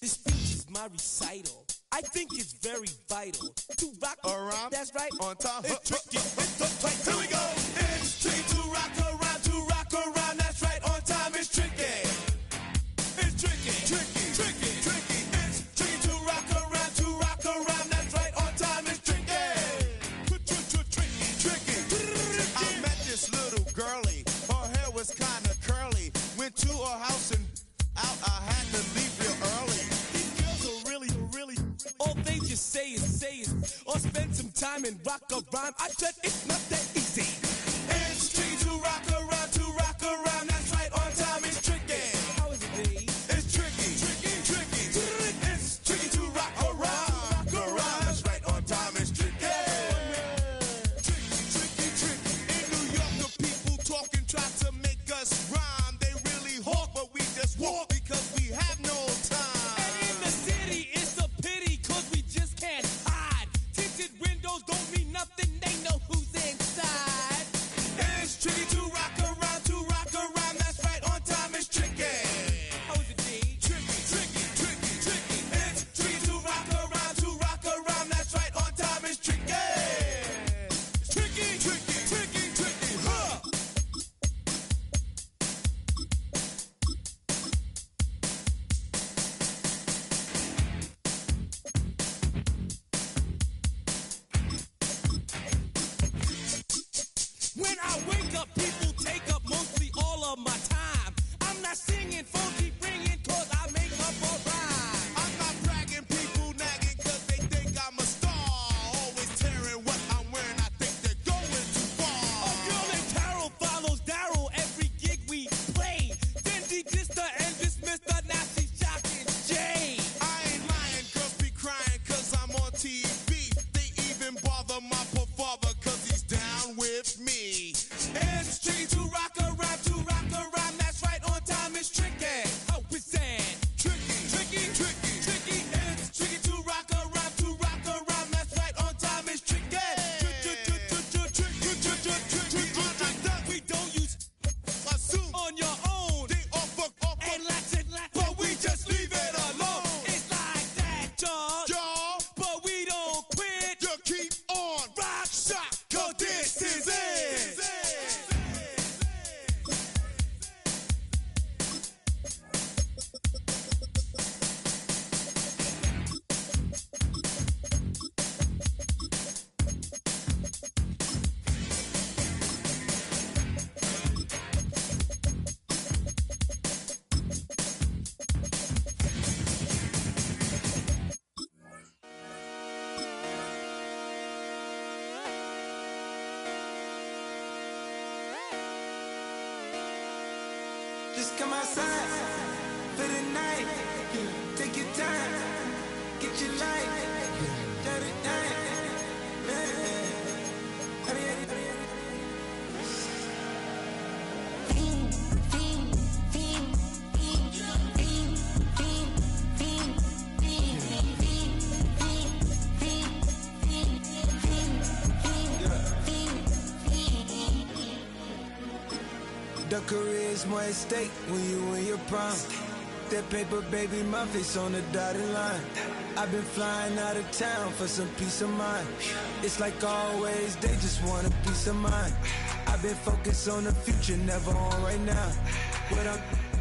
This speech is my recital. I think it's very vital to rock around. That's right. On time. It's tricky. It's the tight. Here we go. It's tricky to rock around. To rock around. That's right. On time. It's tricky. It's tricky. Tricky. Tricky. Tricky. It's tricky to rock around. To rock around. That's right. On time. It's tricky. Tricky. Tricky. I met this little girlie. Her hair was kind of curly. Went to her house and out. I had to leave real early. These girls are really. All they just say is, or spend some time and rock a rhyme. I said it's not that easy. It's tricky to rock around. To rock around. That's right. On time. It's tricky. How is it, D? It's tricky. Tricky. It's tricky to rock around. Rock around. That's right. On time. It's tricky. Tricky. In New York, the people talking try to make us rhyme. They really hawk, but we just walk because we have no time. And in the city, it's a pity because we just can't hide. Tinted windows don't mean nothing. They know who's inside. It's tricky to rock around. To rock around. That's right. On time. It's tricky. How is it, D? Tricky. It's tricky to rock around. To rock around. That's right. On time. It's tricky. Tricky. Huh. When I wake up, people take up mostly all of my time. I'm not singing, phone keep ringing, cause I make up a rhyme. I'm not bragging, people nagging cause they think I'm a star. Always tearing what I'm wearing, I think they're going too far. A girl named Carol follows Daryl every gig we play. Then she dissed her and dismissed her, now she's shocking Jay. I ain't lying, girls be crying cause I'm on TV. They even bother my poor father cause he's down with me. It's tricky to rock around. That's right, on time it's tricky. How is that? Tricky. It's tricky to rock around. That's right, on time it's tricky. We don't use Assume on your own. they offer And lots, but we just leave it alone. It's like that, y'all. y'all. But we don't quit. You keep on Rock, shock, cause this is it. Just come outside for the night. Take your time, get your light. Dirty The career is more at stake when you in your prime. That paper, baby, my face on the dotted line. I've been flying out of town for some peace of mind. It's like always, they just want a peace of mind. I've been focused on the future, never on right now. What I'm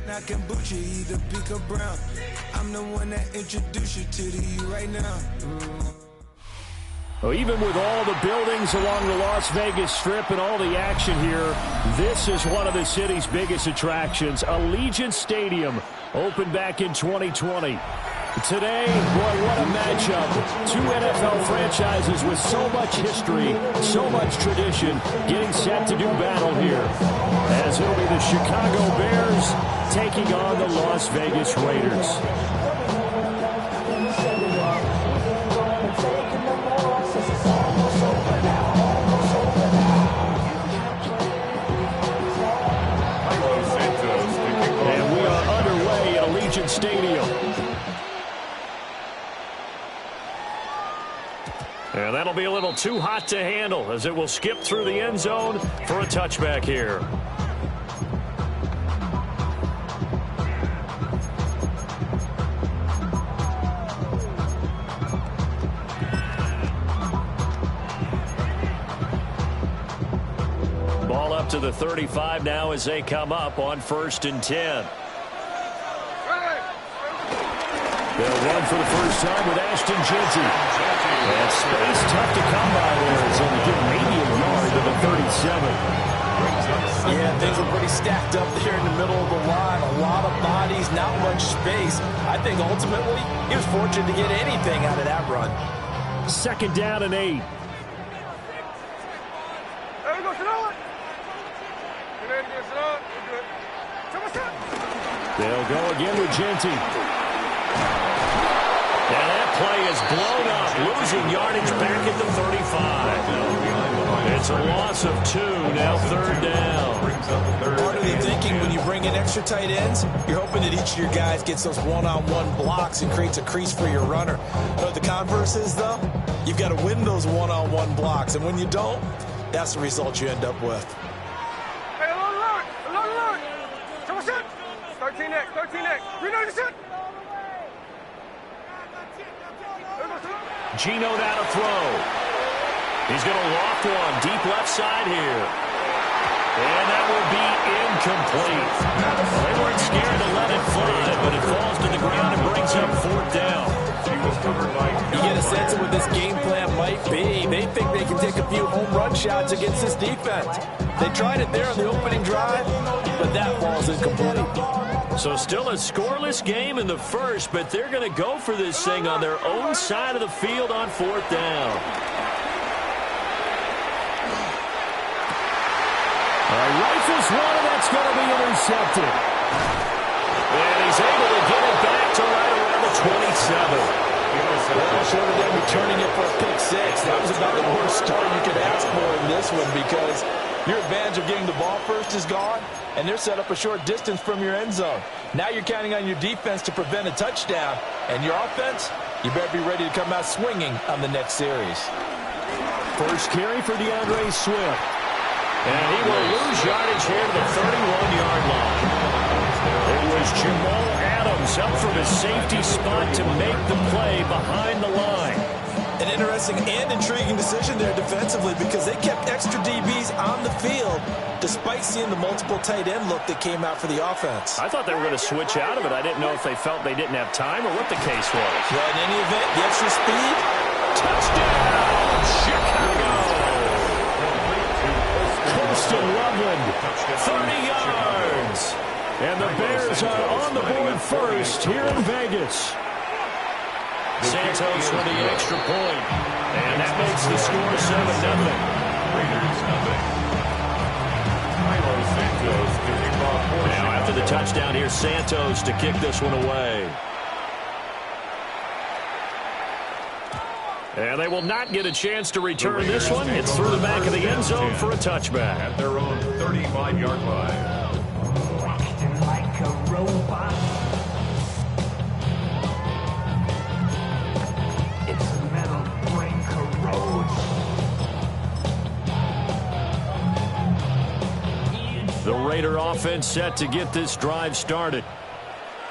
I can boot you, either pink or brown. I'm the one that introduced you to the you right now. Well, even with all the buildings along the Las Vegas Strip and all the action here, this is one of the city's biggest attractions. Allegiant Stadium opened back in 2020. Today, boy, what a matchup. Two NFL franchises with so much history, so much tradition, getting set to do battle here. As it'll be the Chicago Bears taking on the Las Vegas Raiders. Allegiant Stadium. And that'll be a little too hot to handle as it will skip through the end zone for a touchback here. Ball up to the 35 now as they come up on 1st and 10. They'll run for the first time with Ashton Jeanty. That space tough to come by there. It's only getting maybe a yard to the 37. Yeah, things were pretty stacked up there in the middle of the line. A lot of bodies, not much space. I think ultimately he was fortunate to get anything out of that run. 2nd down and 8. They'll go again with Jeanty. And that play is blown up, losing yardage back at the 35. It's a loss of 2, now 3rd down. Part of the thinking when you bring in extra tight ends, you're hoping that each of your guys gets those one-on-one blocks and creates a crease for your runner. But the converse is, though, you've got to win those one-on-one blocks. And when you don't, that's the result you end up with. Hey, alert! 13X. Geno now to throw. He's going to loft one deep left side here. And that will be incomplete. They weren't scared to let it fly, but it falls to the ground and brings up 4th down. You get a sense of what this game plan might be. They think they can take a few home run shots against this defense. They tried it there on the opening drive, but that falls incomplete. So still a scoreless game in the first, but they're going to go for this thing on their own side of the field on 4th down. Rifles one, and that's going to be intercepted. And he's able to get it back to right around the 27. Well, short of them returning it for a pick 6, that was about the worst start you could ask for in this one because your advantage of getting the ball first is gone, and they're set up a short distance from your end zone. Now you're counting on your defense to prevent a touchdown, and your offense, you better be ready to come out swinging on the next series. First carry for DeAndre Swift. And he will lose yardage here to the 31-yard line. It was Jamal Adams up from his safety spot to make the play behind the line. An interesting and intriguing decision there defensively because they kept extra DBs on the field despite seeing the multiple tight end look that came out for the offense. I thought they were going to switch out of it. I didn't know if they felt they didn't have time or what the case was. Well, in any event, the extra speed. Touchdown, Chicago! Colston Loveland, 30 yards. And the Bears are on the board first here in Vegas. Santos with the extra point. And that makes the score 7-0. Raiders nothing. Santos to kick off. Now after the touchdown, here's Santos to kick this one away. And they will not get a chance to return this one. It's through the back of the end zone for a touchback. At their own 35-yard line. Like a robot. Its metal brain corrodes. The Raider offense set to get this drive started.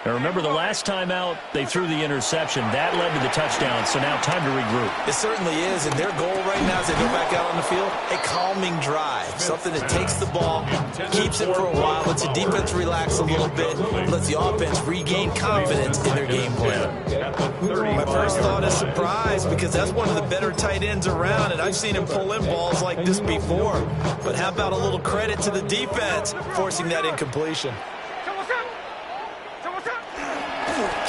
Now remember, the last time out, they threw the interception. That led to the touchdown, so now time to regroup. It certainly is, and their goal right now as they go back out on the field, a calming drive. Something that takes the ball, keeps it for a while, lets the defense relax a little bit, lets the offense regain confidence in their game plan. My first thought is surprise, because that's one of the better tight ends around, and I've seen him pull in balls like this before. But how about a little credit to the defense forcing that incompletion?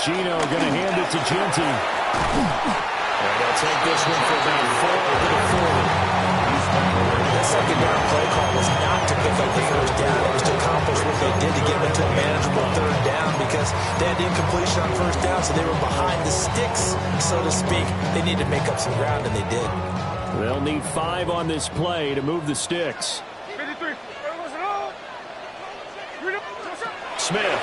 Geno going to hand it to Jeanty. And they'll take this one for about 4 to the 40. That second down play call was not to pick up the first down. It was to accomplish what they did to get them into a manageable third down because they had the incompletion on first down, so they were behind the sticks, so to speak. They needed to make up some ground, and they did. They'll need 5 on this play to move the sticks. Smith.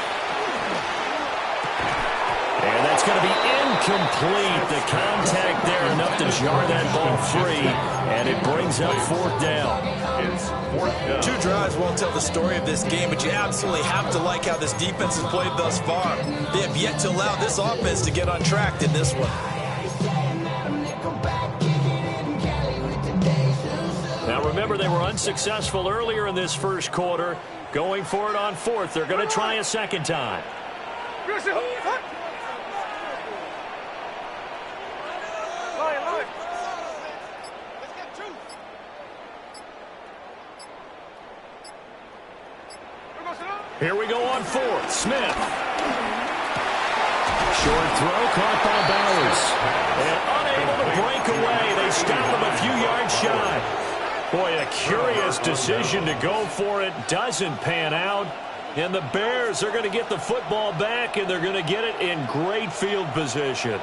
incomplete. The contact there enough to jar that ball free, and it brings up fourth down. It's fourth down. 2 drives won't tell the story of this game, but you absolutely have to like how this defense has played thus far. They have yet to allow this offense to get on track in this one. Now remember, they were unsuccessful earlier in this first quarter. Going for it on fourth. They're going to try a second time. Here we go on fourth. Smith. Short throw caught by Bowers. And unable to break away. They stopped him a few yards shy. Boy, a curious decision to go for it. Doesn't pan out. And the Bears are going to get the football back, and they're going to get it in great field position.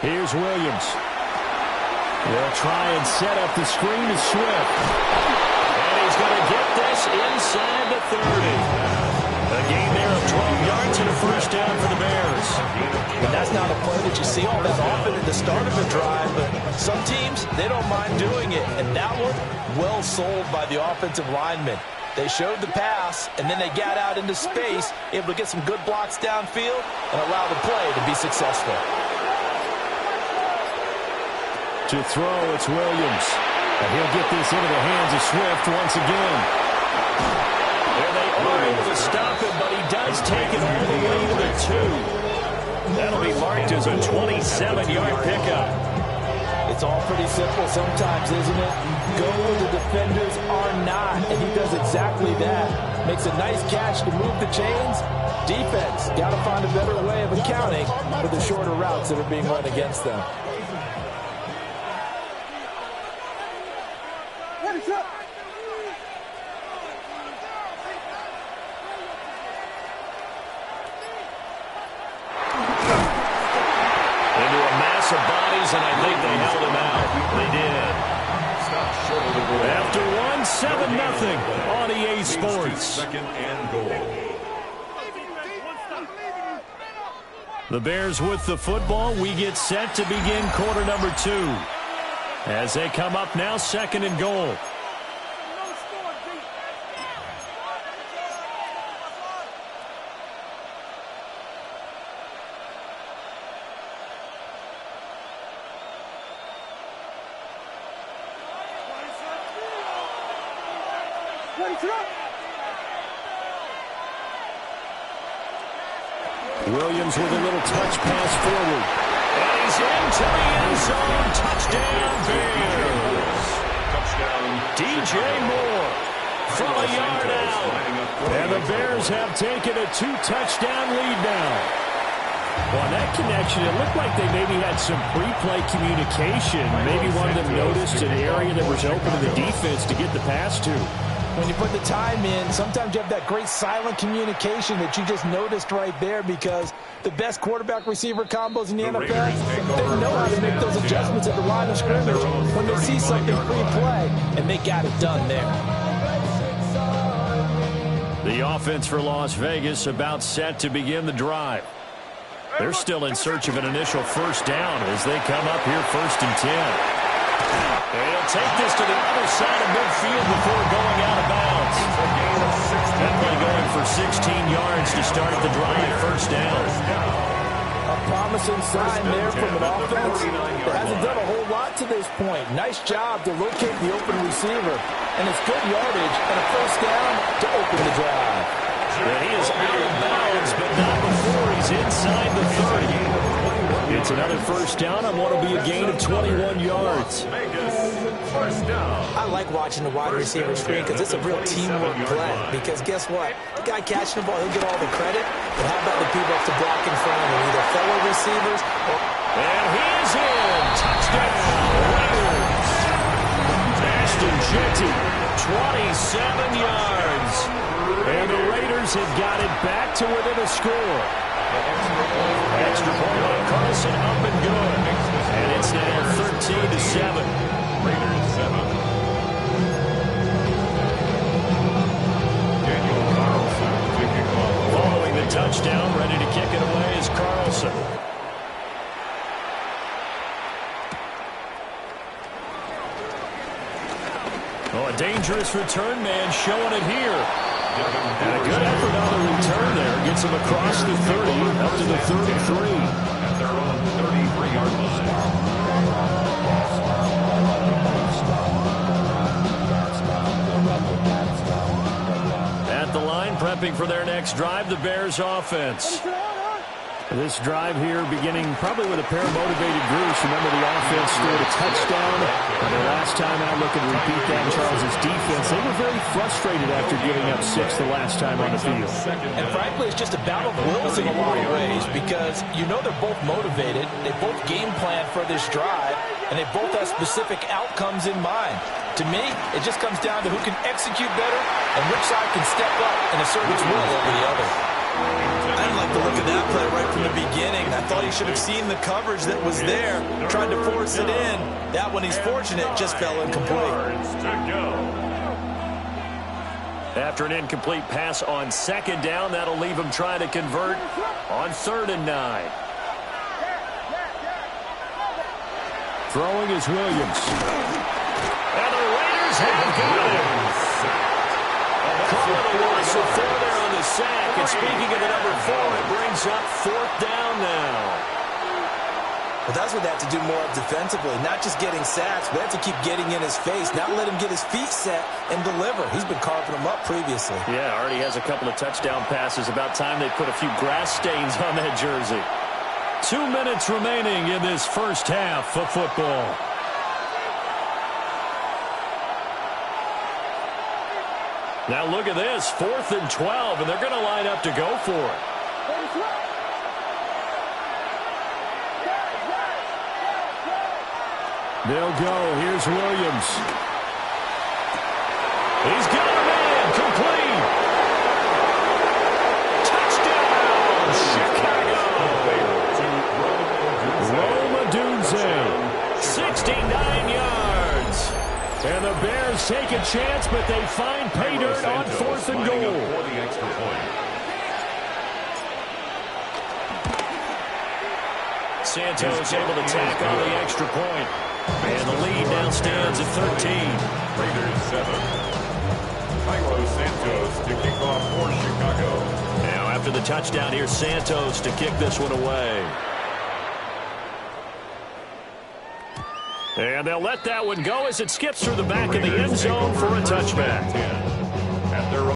Here's Williams. They'll try and set up the screen to Swift. And he's going to get this inside the 30. A gain there of 12 yards and a first down for the Bears. And that's not a play that you see all that often at the start of a drive, but some teams, they don't mind doing it. And that one, well sold by the offensive lineman. They showed the pass, and then they got out into space, able to get some good blocks downfield and allow the play to be successful. To throw, it's Williams. And he'll get this into the hands of Swift once again. There they are able to stop him, but he does take it all the way to the 2. That'll be marked as a 27-yard pickup. It's all pretty simple sometimes, isn't it? Go where the defenders are not, and he does exactly that. Makes a nice catch to move the chains. Defense got to find a better way of accounting for the shorter routes that are being run against them. And I think they held him out. They did. After 1-7-0 on EA Sports. Second and goal. The Bears with the football. We get set to begin quarter number 2. As they come up now, second and goal. Williams with a little touch pass forward. And he's into the end zone. Touchdown, Bears. Touchdown. DJ Moore from a yard out. And the Bears have taken a 2-touchdown lead now. Well, that connection, it looked like they maybe had some pre-play communication. Maybe one of them noticed an area that was open to the defense to get the pass to. When you put the time in, sometimes you have that great silent communication that you just noticed right there, because the best quarterback-receiver combos in the NFL, they know how to make those adjustments at the line of scrimmage when they see something pre-play, and they got it done there. The offense for Las Vegas about set to begin the drive. They're still in search of an initial first down as they come up here 1st and 10. They'll take this to the other side of midfield before going out of bounds. Definitely going for 16 yards to start the drive, first down. A promising sign there from an offense that hasn't done a whole lot to this point. Nice job to locate the open receiver. And it's good yardage and a first down to open the drive. And he is out of bounds, but not before he's inside the 30. It's another first down on what will be a gain of 21 yards. I like watching the wide receiver screen because it's a real teamwork play. Because guess what? The guy catching the ball, he'll get all the credit. But how about the people up to block in front of him? Either fellow receivers or... And he is in. Touchdown. Raiders. Ashton Jeanty, 27 yards. And the Raiders have got it back to within a score. Extra point by Carlson, up and good. And it's now 13-7. Raiders 7. Daniel Carlson taking Oh, a dangerous return man showing it here. And a good effort on the return there. Gets him across the 30, up to the 33. At their own 33-yard line. At the line, prepping for their next drive, the Bears offense. This drive here beginning probably with a pair of motivated groups. Remember, the offense scored a touchdown. And the last time out, looking to repeat that, Charles' defense, they were very frustrated after giving up 6 the last time on the field. And frankly, it's just a battle of wills in a lot of ways because you know they're both motivated. They both game plan for this drive, and they both have specific outcomes in mind. To me, it just comes down to who can execute better and which side can step up and assert its will over the other. I didn't like the look of that play right from the beginning. I thought he should have seen the coverage that was there, tried to force it in. That one, he's fortunate, just fell incomplete. After an incomplete pass on 2nd down, that'll leave him trying to convert on 3rd and 9. Throwing is Williams. And the Raiders have got him. Calling a whistle for there on the sack. And speaking of the number 4, it brings up 4th down now. Well, that's what they have to do more of defensively. Not just getting sacks, but they have to keep getting in his face. Not let him get his feet set and deliver. He's been carving them up previously. Yeah, already has a couple of touchdown passes. About time they put a few grass stains on that jersey. 2 minutes remaining in this first half of football. Now look at this, 4th and 12, and they're going to line up to go for it. They'll go. Here's Williams. He's got a man. Complete. Touchdown, Chicago. Rome Odunze, 69 yards. And the Bears take a chance, but they find pay dirt on 4th and goal. For the extra point. Santos able to tack on the extra point. And the lead now stands at 13. Raiders 7. Cairo Santos to kick off for Chicago. Now after the touchdown, here's Santos to kick this one away. And they'll let that one go as it skips through the back of the end zone for a touchback.